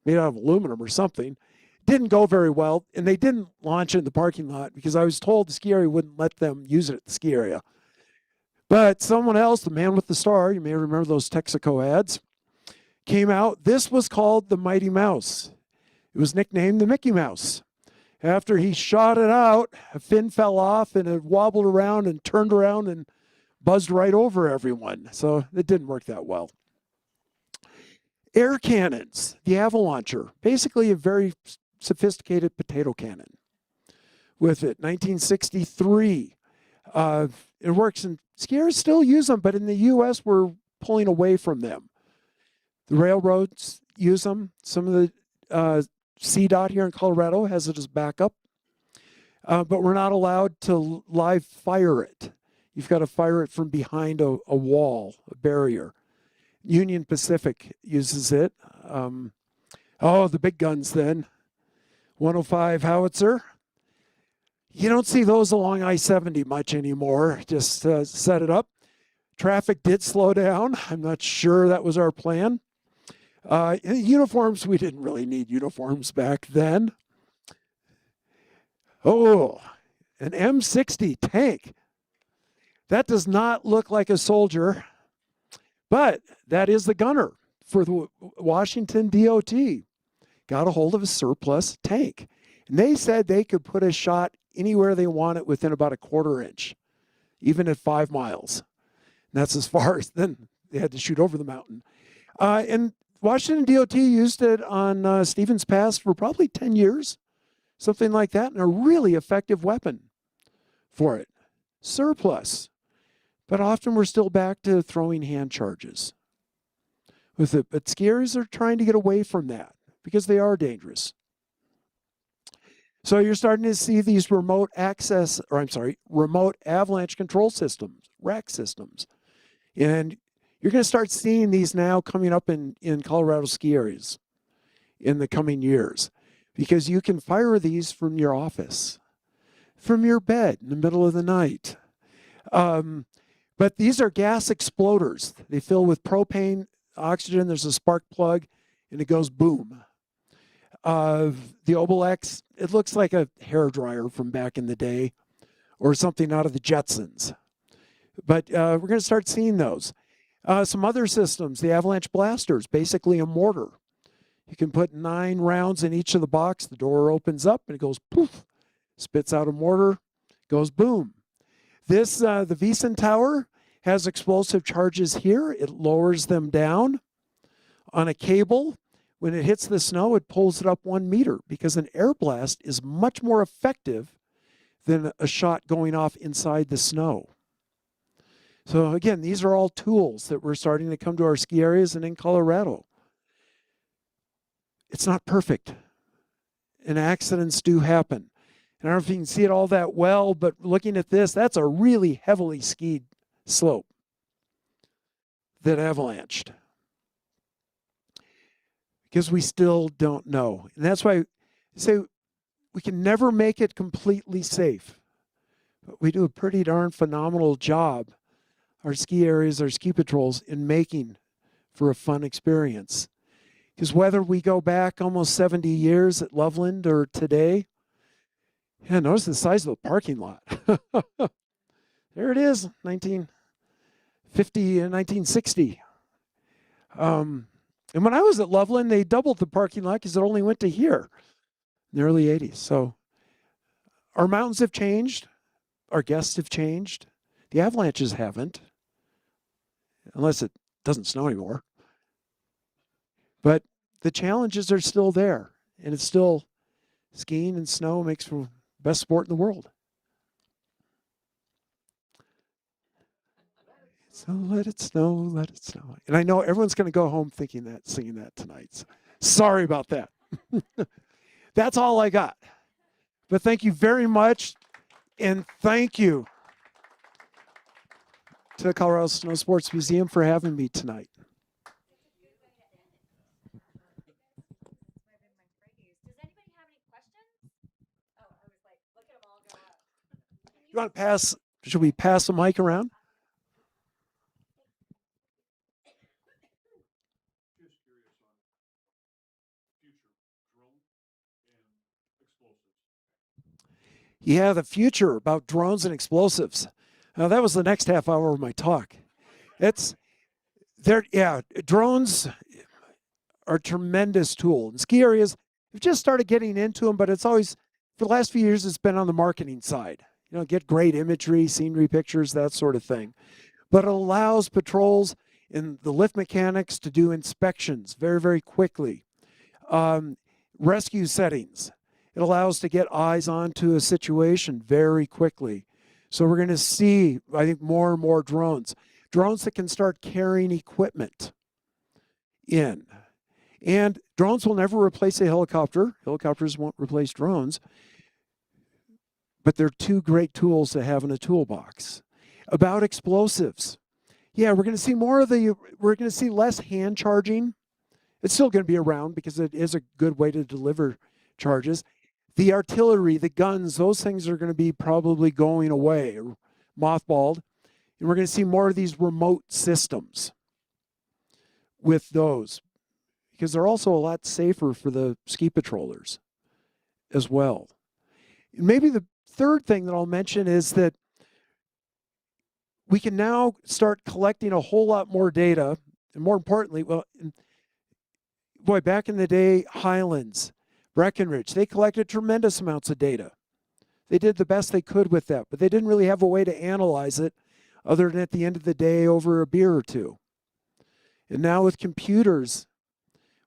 made out of aluminum or something. Didn't go very well, and they didn't launch it in the parking lot because I was told the ski area wouldn't let them use it at the ski area. But someone else, the man with the star, you may remember those Texaco ads, came out. This was called the Mighty Mouse. It was nicknamed the Mickey Mouse. After he shot it out, a fin fell off and it wobbled around and turned around and buzzed right over everyone. So it didn't work that well. Air cannons, the Avalancher, basically a very sophisticated potato cannon with it. 1963. It works, and skiers still use them, but in the U.S., we're pulling away from them. The railroads use them. Some of the CDOT here in Colorado has it as backup, but we're not allowed to live fire it. You've got to fire it from behind a wall, a barrier. Union Pacific uses it. The big guns then. 105 howitzer. You don't see those along I-70 much anymore. Just set it up. Traffic did slow down. I'm not sure that was our plan. Uniforms, we didn't really need uniforms back then. Oh, an M60 tank. That does not look like a soldier, but that is the gunner for the Washington DOT. Got a hold of a surplus tank. And they said they could put a shot anywhere they want it within about a 1/4 inch, even at 5 miles. And that's as far as then they had to shoot over the mountain. And Washington DOT used it on Stevens Pass for probably 10 years, something like that, and a really effective weapon for it. Surplus. But often we're still back to throwing hand charges with it. But skiers are trying to get away from that because they are dangerous. So you're starting to see these remote avalanche control systems, rack systems. And you're going to start seeing these now coming up in Colorado ski areas in the coming years, because you can fire these from your office, from your bed in the middle of the night. But these are gas exploders. They fill with propane, oxygen, there's a spark plug, and it goes boom. The Obelix, it looks like a hairdryer from back in the day or something out of the Jetsons. But we're going to start seeing those. Some other systems, the Avalanche blasters, basically a mortar. You can put 9 rounds in each of the box. The door opens up and it goes poof, spits out a mortar, goes boom. This, the Vison Tower, has explosive charges here. It lowers them down on a cable. When it hits the snow, it pulls it up 1 meter, because an air blast is much more effective than a shot going off inside the snow. So again, these are all tools that we're starting to come to our ski areas and in Colorado. It's not perfect, and accidents do happen. And I don't know if you can see it all that well, but looking at this, that's a really heavily skied slope that avalanched, because we still don't know. And that's why I say we can never make it completely safe, but we do a pretty darn phenomenal job, our ski areas, our ski patrols, in making for a fun experience. Because whether we go back almost 70 years at Loveland or today, yeah, notice the size of the parking lot. There it is, 1950 and 1960. And when I was at Loveland, they doubled the parking lot because it only went to here in the early 80s. So our mountains have changed. Our guests have changed. The Avalanches haven't, unless it doesn't snow anymore. But the challenges are still there, and it's still skiing and snow makes for the best sport in the world. So let it snow, let it snow. And I know everyone's going to go home thinking that, singing that tonight. So sorry about that. That's all I got. But thank you very much, and thank you to the Colorado Snow Sports Museum for having me tonight. You want to pass? Should we pass the mic around? Yeah, the future about drones and explosives. Now, that was the next half hour of my talk. It's there. Yeah, drones are a tremendous tool. In ski areas, we've just started getting into them, but it's always, for the last few years, it's been on the marketing side. You know, get great imagery, scenery pictures, that sort of thing. But it allows patrols and the lift mechanics to do inspections very, very quickly. Rescue settings. It allows to get eyes onto a situation very quickly. So we're going to see, I think, more and more drones. Drones that can start carrying equipment in. And drones will never replace a helicopter. Helicopters won't replace drones. But they're 2 great tools to have in a toolbox. About explosives. Yeah, we're going to see more of we're going to see less hand charging. It's still going to be around because it is a good way to deliver charges. The artillery, the guns, those things are going to be probably going away, or mothballed. And we're going to see more of these remote systems with those, because they're also a lot safer for the ski patrollers as well. And maybe the third thing that I'll mention is that we can now start collecting a whole lot more data. And more importantly, back in the day, Highlands, Breckenridge, they collected tremendous amounts of data. They did the best they could with that, but they didn't really have a way to analyze it other than at the end of the day over a beer or two. And now with computers,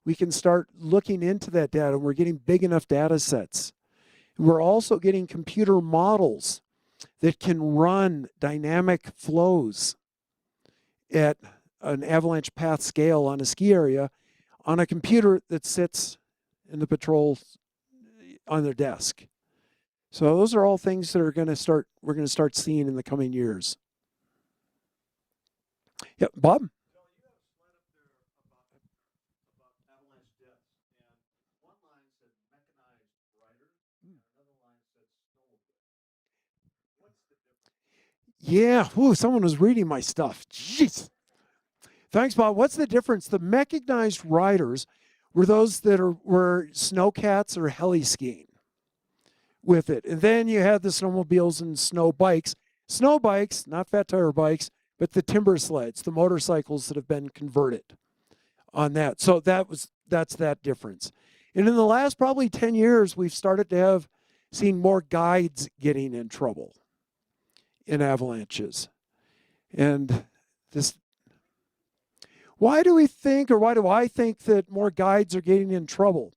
we can start looking into that data. We're getting big enough data sets. And we're also getting computer models that can run dynamic flows at an avalanche path scale on a ski area on a computer that sits in the patrol on their desk. So those are all things that we're going to start seeing in the coming years. Yep, Bob? Yeah, ooh, someone was reading my stuff. Jeez. Thanks, Bob. What's the difference? The mechanized riders were those that were snowcats or heli skiing with it. And then you had the snowmobiles and snow bikes. Snow bikes, not fat tire bikes, but the timber sleds, the motorcycles that have been converted on that. So that's that difference. And in the last probably 10 years, we've started to have seen more guides getting in trouble in avalanches. And this, why do we think, or why do I think that more guides are getting in trouble?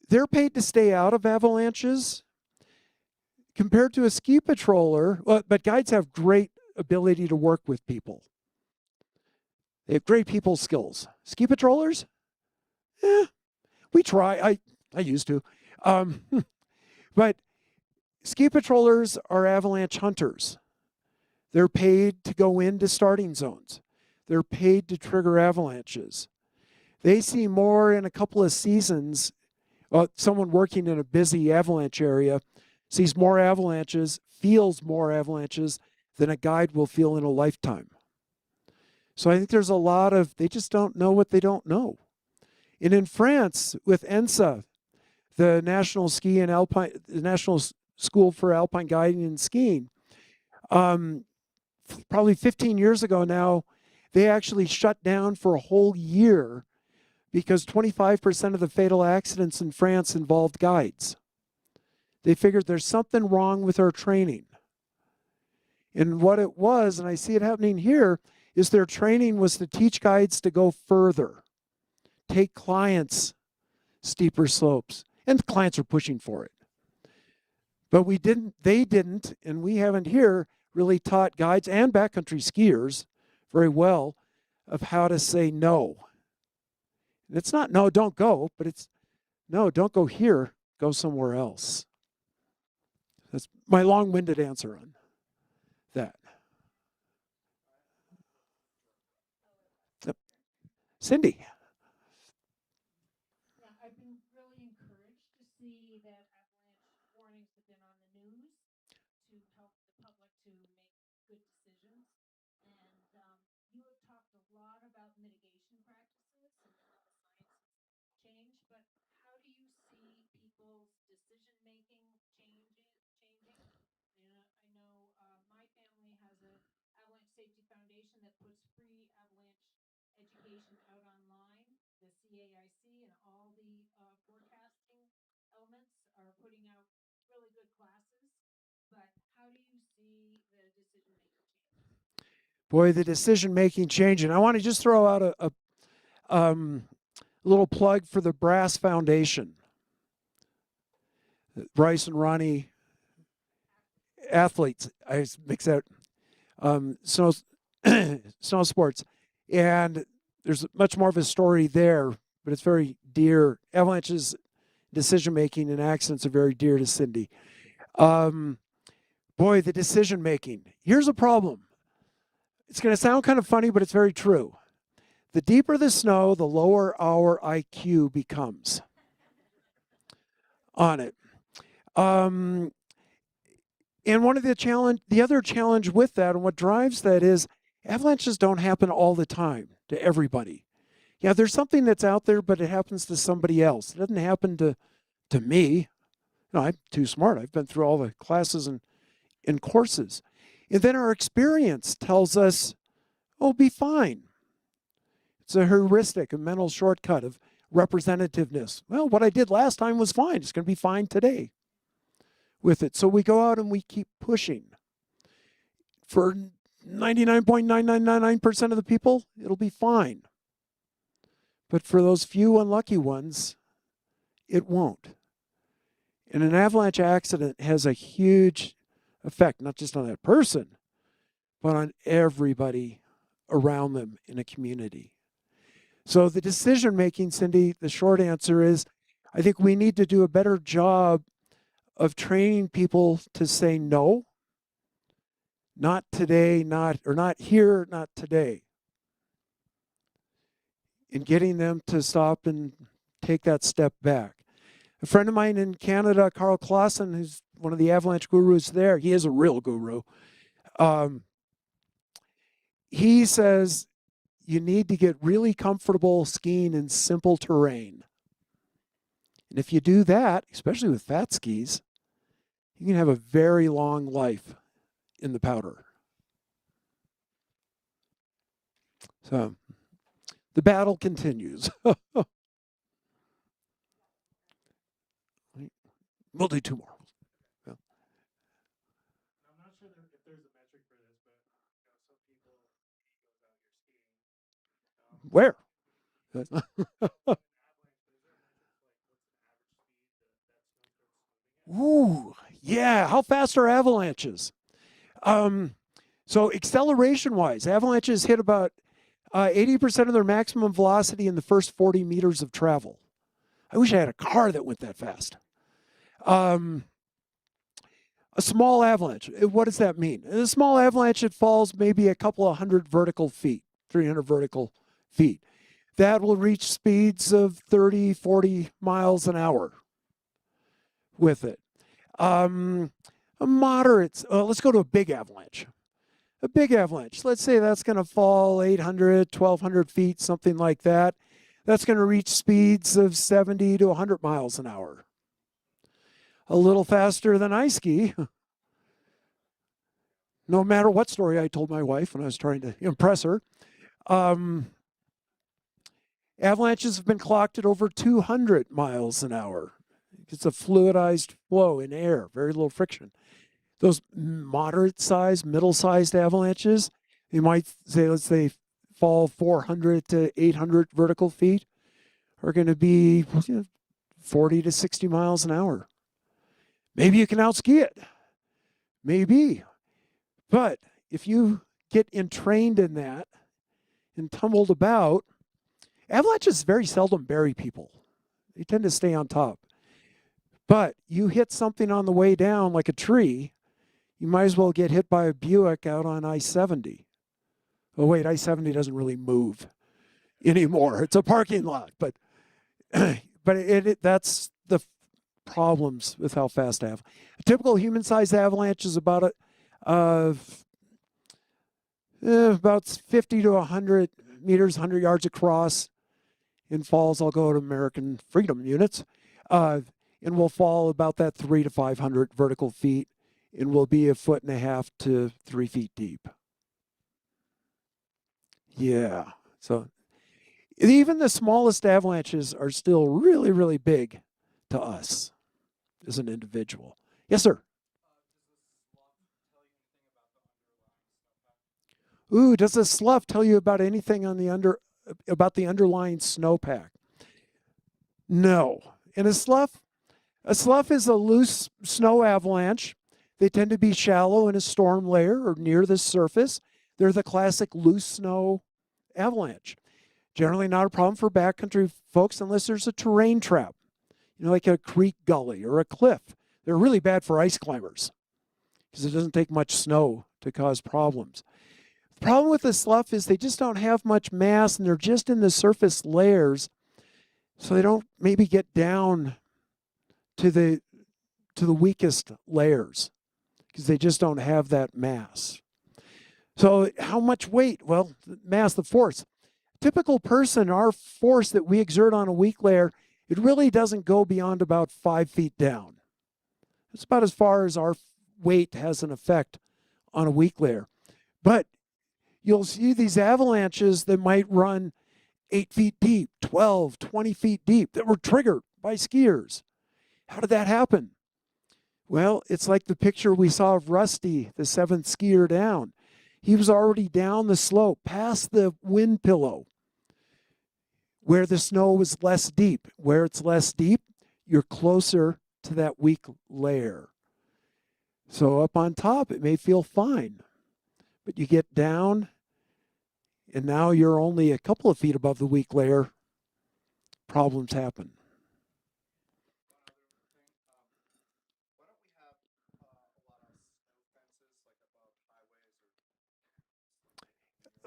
They're paid to stay out of avalanches compared to a ski patroller. Well, but guides have great ability to work with people. They have great people skills. Ski patrollers, we try. I used to, but ski patrollers are avalanche hunters. They're paid to go into starting zones. They're paid to trigger avalanches. They see more in a couple of seasons. Someone working in a busy avalanche area sees more avalanches, feels more avalanches than a guide will feel in a lifetime. So I think there's a lot of, they just don't know what they don't know. And in France, with ENSA, the National Ski and Alpine, the National School for Alpine Guiding and Skiing, probably 15 years ago now, they actually shut down for a whole year because 25% of the fatal accidents in France involved guides. They figured there's something wrong with our training. And what it was, and I see it happening here, is their training was to teach guides to go further, take clients steeper slopes, and clients are pushing for it. But they didn't, and we haven't here really taught guides and backcountry skiers very well of how to say no. And it's not no, don't go, but it's no, don't go here, go somewhere else. That's my long-winded answer on that. Yep. Cindy. Yeah, I've been really encouraged to see that avalanche warnings have been on the news to help the public to make good decisions. And you have talked a lot about mitigation practices and how the science has changed, but how do you see people's decision making changing? I know my family has a avalanche safety foundation that puts free avalanche education out online. The CAIC and all the forecasting elements are putting out really good classes. But how do you see the decision making changes? Boy, the decision making changing. I want to just throw out a little plug for the Brass Foundation. Bryce and Ronnie, athletes. I mix that snow snow sports, and there's much more of a story there, but it's very dear. Avalanches, decision making, and accidents are very dear to Cindy. Boy, the decision making. Here's a problem. It's going to sound kind of funny, but it's very true. The deeper the snow, the lower our IQ becomes on it. And one of the other challenge with that, and what drives that is avalanches don't happen all the time to everybody. Yeah, there's something that's out there, but it happens to somebody else. It doesn't happen to me. No, I'm too smart. I've been through all the classes and courses. And then our experience tells us, oh, be fine. It's a heuristic, a mental shortcut of representativeness. Well, what I did last time was fine. It's going to be fine today with it. So we go out and we keep pushing. For 99.9999% of the people, it'll be fine. But for those few unlucky ones, it won't. And an avalanche accident has a huge effect, not just on that person, but on everybody around them in a community. So the decision making, Cindy, the short answer is I think we need to do a better job of training people to say no, not today, not here, not today. And getting them to stop and take that step back. A friend of mine in Canada, Carl Clausen, who's one of the avalanche gurus there, he is a real guru. He says you need to get really comfortable skiing in simple terrain. And if you do that, especially with fat skis, you can have a very long life in the powder. So the battle continues. We'll do two more. Yeah. I'm not sure if there's a metric for this, but some people goes out here skiing. Where? Ooh, yeah. How fast are avalanches? So acceleration-wise, avalanches hit about 80% of their maximum velocity in the first 40 meters of travel. I wish I had a car that went that fast. A small avalanche, what does that mean? A small avalanche, it falls maybe a couple of hundred vertical feet, 300 vertical feet. That will reach speeds of 30, 40 miles an hour with it. A moderate, let's go to a big avalanche. A big avalanche, let's say that's going to fall 800, 1,200 feet, something like that. That's going to reach speeds of 70 to 100 miles an hour. A little faster than I ski. No matter what story I told my wife when I was trying to impress her. Avalanches have been clocked at over 200 miles an hour. It's a fluidized flow in air, very little friction. Those moderate-sized, middle-sized avalanches, you might say, let's say, fall 400 to 800 vertical feet, are going to be 40 to 60 miles an hour. Maybe you can outski it. Maybe. But if you get entrained in that and tumbled about, avalanches very seldom bury people. They tend to stay on top. But you hit something on the way down, like a tree, you might as well get hit by a Buick out on I-70. Oh, wait, I-70 doesn't really move anymore. It's a parking lot. But that's the problems with how fast a typical human-sized avalanche is about about 50 to 100 meters, 100 yards across. In falls, I'll go to American Freedom units, and will fall about that 300 to 500 vertical feet, and will be 1.5 to 3 feet deep. Yeah, so even the smallest avalanches are still really, really big to us as an individual. Yes, sir. Ooh, does the slough tell you about anything on the about the underlying snowpack? No. And a slough is a loose snow avalanche. They tend to be shallow in a storm layer or near the surface. They're the classic loose snow avalanche. Generally not a problem for backcountry folks unless there's a terrain trap, like a creek gully or a cliff. They're really bad for ice climbers because it doesn't take much snow to cause problems. The problem with the slough is they just don't have much mass and they're just in the surface layers, so they don't maybe get down to the weakest layers because they just don't have that mass. So how much weight? Well, mass, the force. Typical person, our force that we exert on a weak layer, it really doesn't go beyond about 5 feet down. It's about as far as our weight has an effect on a weak layer. But you'll see these avalanches that might run 8 feet deep, 12, 20 feet deep that were triggered by skiers. How did that happen? Well, it's like the picture we saw of Rusty, the 7th skier down. He was already down the slope, past the wind pillow, where the snow was less deep. Where it's less deep, you're closer to that weak layer. So up on top, it may feel fine, but you get down, and now you're only a couple of feet above the weak layer. Problems happen.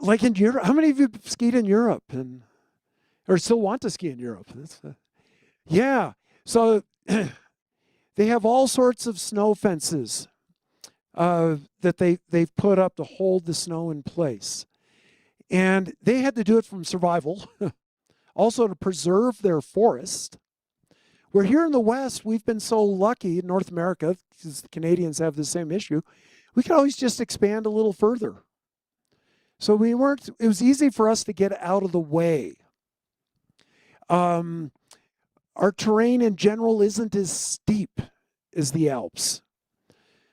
like in Europe, how many of you skied in Europe or still want to ski in Europe? Yeah. So they have all sorts of snow fences that they've put up to hold the snow in place. And they had to do it from survival, also to preserve their forest. Where here in the West, we've been so lucky in North America, because the Canadians have the same issue, we could always just expand a little further. So it was easy for us to get out of the way. Our terrain in general isn't as steep as the Alps.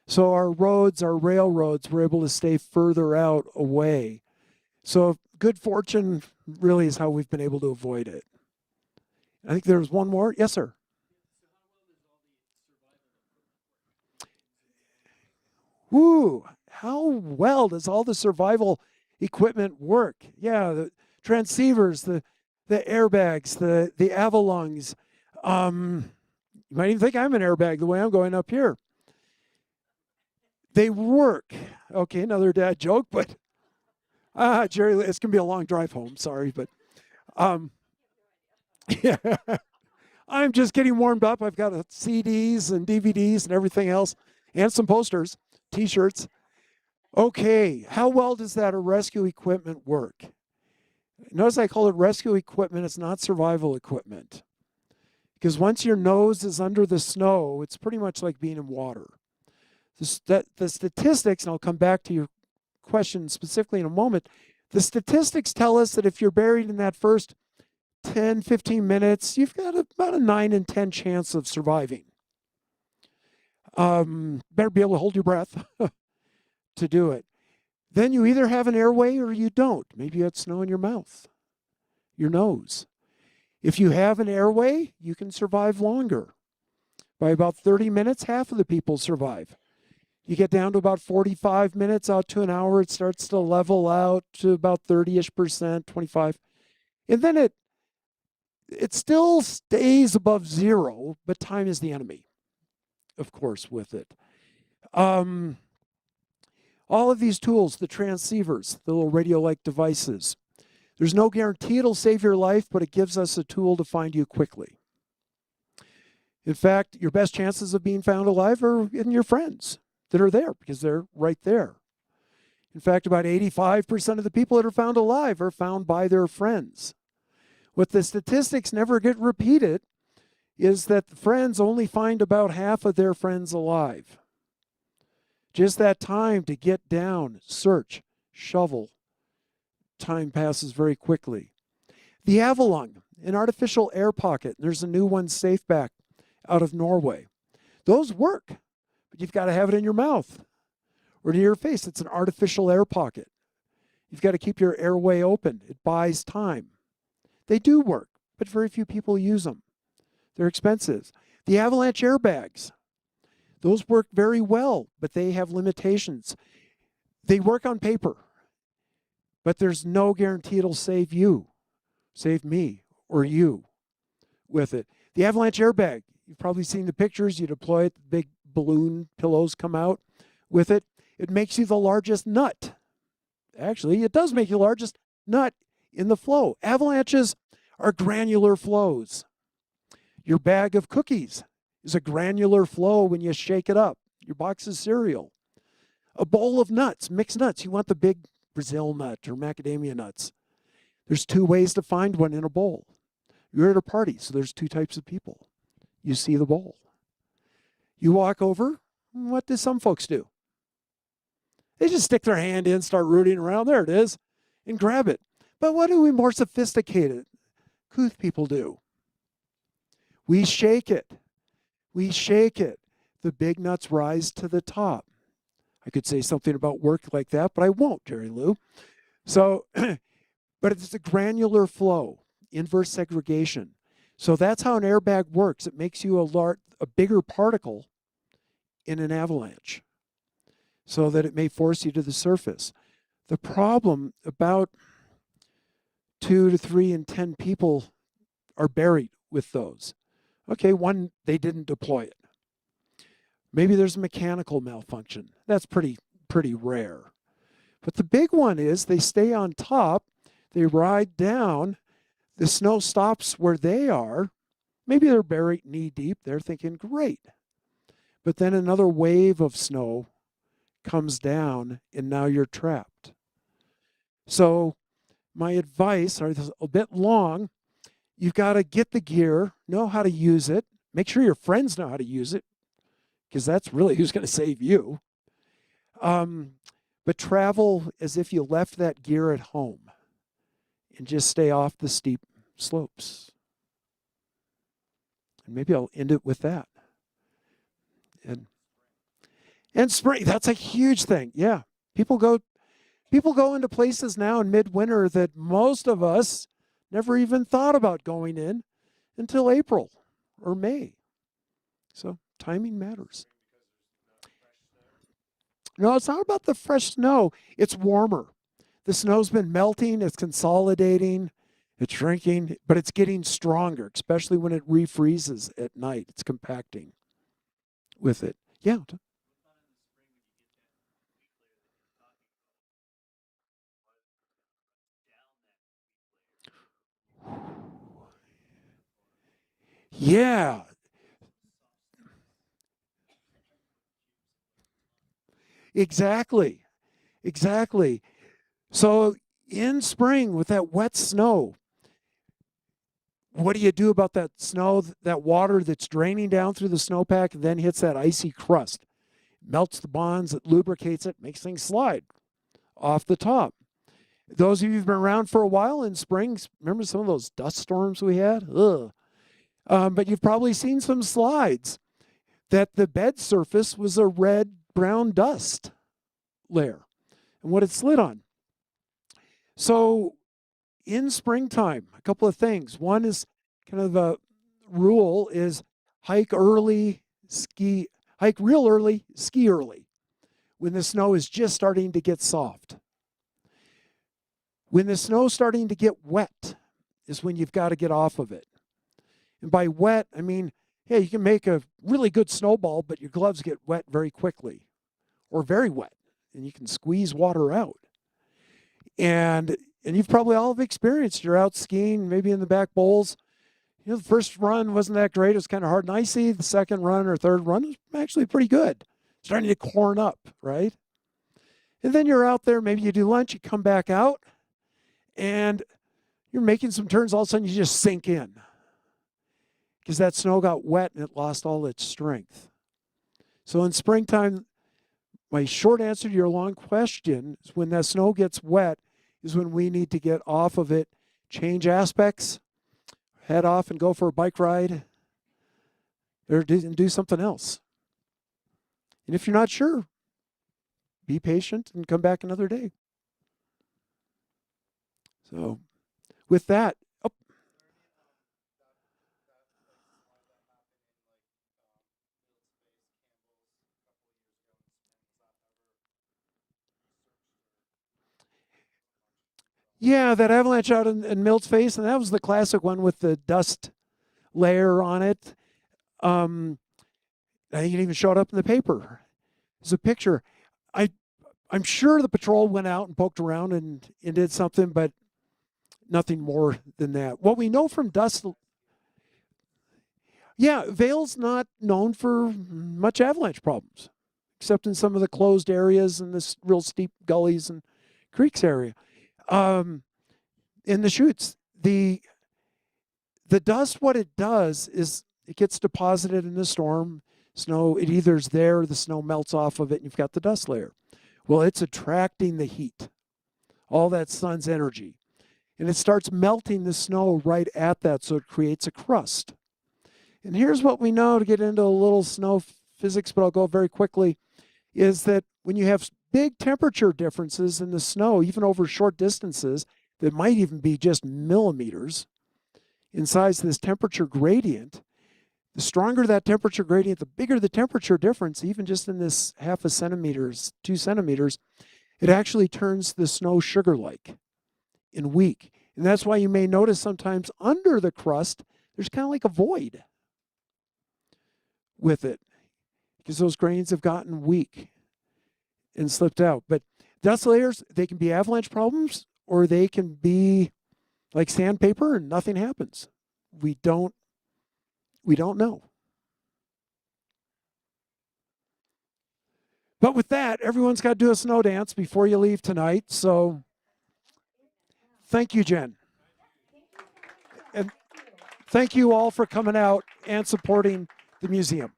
So our roads, our railroads, were able to stay further out away. So good fortune really is how we've been able to avoid it. I think there's one more. Yes, sir. Woo, how well does all the survival equipment work? Yeah, the transceivers, the airbags, the Avalanches. You might even think I'm an airbag the way I'm going up here. They work. Okay, another dad joke, but Jerry, it's gonna be a long drive home. Sorry, but yeah, I'm just getting warmed up. I've got CDs and DVDs and everything else, and some posters, T-shirts. Okay, how well does that rescue equipment work? Notice I call it rescue equipment. It's not survival equipment. Because once your nose is under the snow, it's pretty much like being in water. The statistics, and I'll come back to your question specifically in a moment, the statistics tell us that if you're buried in that first 10, 15 minutes, you've got about a 9 in 10 chance of surviving. Better be able to hold your breath to do it. Then you either have an airway or you don't. Maybe you had snow in your mouth, your nose. If you have an airway, you can survive longer. By about 30 minutes, half of the people survive. You get down to about 45 minutes, out to an hour, it starts to level out to about 30-ish%, 25. And then it still stays above zero, but time is the enemy, of course, with it. All of these tools, the transceivers, the little radio-like devices, there's no guarantee it'll save your life, but it gives us a tool to find you quickly. In fact, your best chances of being found alive are in your friends that are there because they're right there. In fact, about 85% of the people that are found alive are found by their friends. What the statistics never get repeated is that the friends only find about half of their friends alive. Just that time to get down, search, shovel, time passes very quickly. The Avalanche, an artificial air pocket. There's a new one, Safe Back, out of Norway. Those work, but you've got to have it in your mouth or near your face. It's an artificial air pocket. You've got to keep your airway open. It buys time. They do work, but very few people use them. They're expensive. The Avalanche airbags, those work very well, but they have limitations. They work on paper, but there's no guarantee it'll save you, save me, or you with it. The Avalanche airbag, you've probably seen the pictures. You deploy it, the big balloon pillows come out with it. It makes you the largest nut. Actually, it does make you the largest nut in the flow. Avalanches are granular flows. Your bag of cookies is a granular flow when you shake it up. Your box of cereal. A bowl of nuts, mixed nuts. You want the big Brazil nut or macadamia nuts. There's two ways to find one in a bowl. You're at a party, so there's two types of people. You see the bowl. You walk over, what do some folks do? They just stick their hand in, start rooting around, there it is, and grab it. But what do we more sophisticated couth people do? We shake it. We shake it. The big nuts rise to the top. I could say something about work like that, but I won't, Jerry Lou. So, but it's a granular flow, inverse segregation. So that's how an airbag works. It makes you a bigger particle in an avalanche so that it may force you to the surface. The problem, about 2 to 3 in 10 people are buried with those. Okay, one, they didn't deploy it. Maybe there's a mechanical malfunction. That's pretty rare. But the big one is they stay on top, they ride down, the snow stops where they are. Maybe they're buried knee deep. They're thinking, great. But then another wave of snow comes down, and now you're trapped. So my advice, are a bit long, you've got to get the gear, know how to use it, make sure your friends know how to use it, because that's really who's going to save you. But travel as if you left that gear at home and just stay off the steep slopes. And maybe I'll end it with that. And spring, that's a huge thing. Yeah. People go into places now in midwinter that most of us never even thought about going in until April or May. So timing matters. No, it's not about the fresh snow. It's warmer. The snow's been melting, it's consolidating, it's shrinking, but it's getting stronger, especially when it refreezes at night. It's compacting with it. Yeah. Yeah, exactly. Exactly. So in spring with that wet snow, what do you do about that snow, that water that's draining down through the snowpack and then hits that icy crust? Melts the bonds, it lubricates it, makes things slide off the top. Those of you who've been around for a while in spring, remember some of those dust storms we had? Ugh. But you've probably seen some slides that the bed surface was a red-brown dust layer and what it slid on. So in springtime, a couple of things. One is kind of a rule is hike early, hike real early, ski early when the snow is just starting to get soft. When the snow's starting to get wet is when you've got to get off of it. And by wet, I mean, yeah, you can make a really good snowball, but your gloves get wet very quickly or very wet, and you can squeeze water out. And you've probably all have experienced, you're out skiing, maybe in the back bowls. You know, the first run wasn't that great. It was kind of hard and icy. The second run or third run was actually pretty good. Starting to corn up, right? And then you're out there, maybe you do lunch, you come back out, and you're making some turns. All of a sudden, you just sink in because that snow got wet and it lost all its strength. So in springtime, my short answer to your long question is when that snow gets wet is when we need to get off of it, change aspects, head off and go for a bike ride, or do something else. And if you're not sure, be patient and come back another day. So with that, yeah, that avalanche out in Milt's Face, and that was the classic one with the dust layer on it. I think it even showed up in the paper. There's a picture. I'm sure the patrol went out and poked around and did something, but nothing more than that. What we know from dust, yeah, Vail's not known for much avalanche problems, except in some of the closed areas and this real steep gullies and creeks area. In the chutes, the dust, what it does is it gets deposited in the storm. Snow, it either's there, the snow melts off of it, and you've got the dust layer. Well, it's attracting the heat, all that sun's energy. And it starts melting the snow right at that, so it creates a crust. And here's what we know to get into a little snow physics, but I'll go very quickly, is that when you have big temperature differences in the snow, even over short distances, that might even be just millimeters in size, this temperature gradient, the stronger that temperature gradient, the bigger the temperature difference, even just in this half a centimeters, 2 centimeters, it actually turns the snow sugar-like and weak. And that's why you may notice sometimes under the crust, there's kind of like a void with it because those grains have gotten weak and slipped out. But Dust layers, they can be avalanche problems, or they can be like sandpaper and nothing happens. We don't know. But with that, everyone's got to do a snow dance before you leave tonight. So thank you, Jen. And thank you all for coming out and supporting the museum.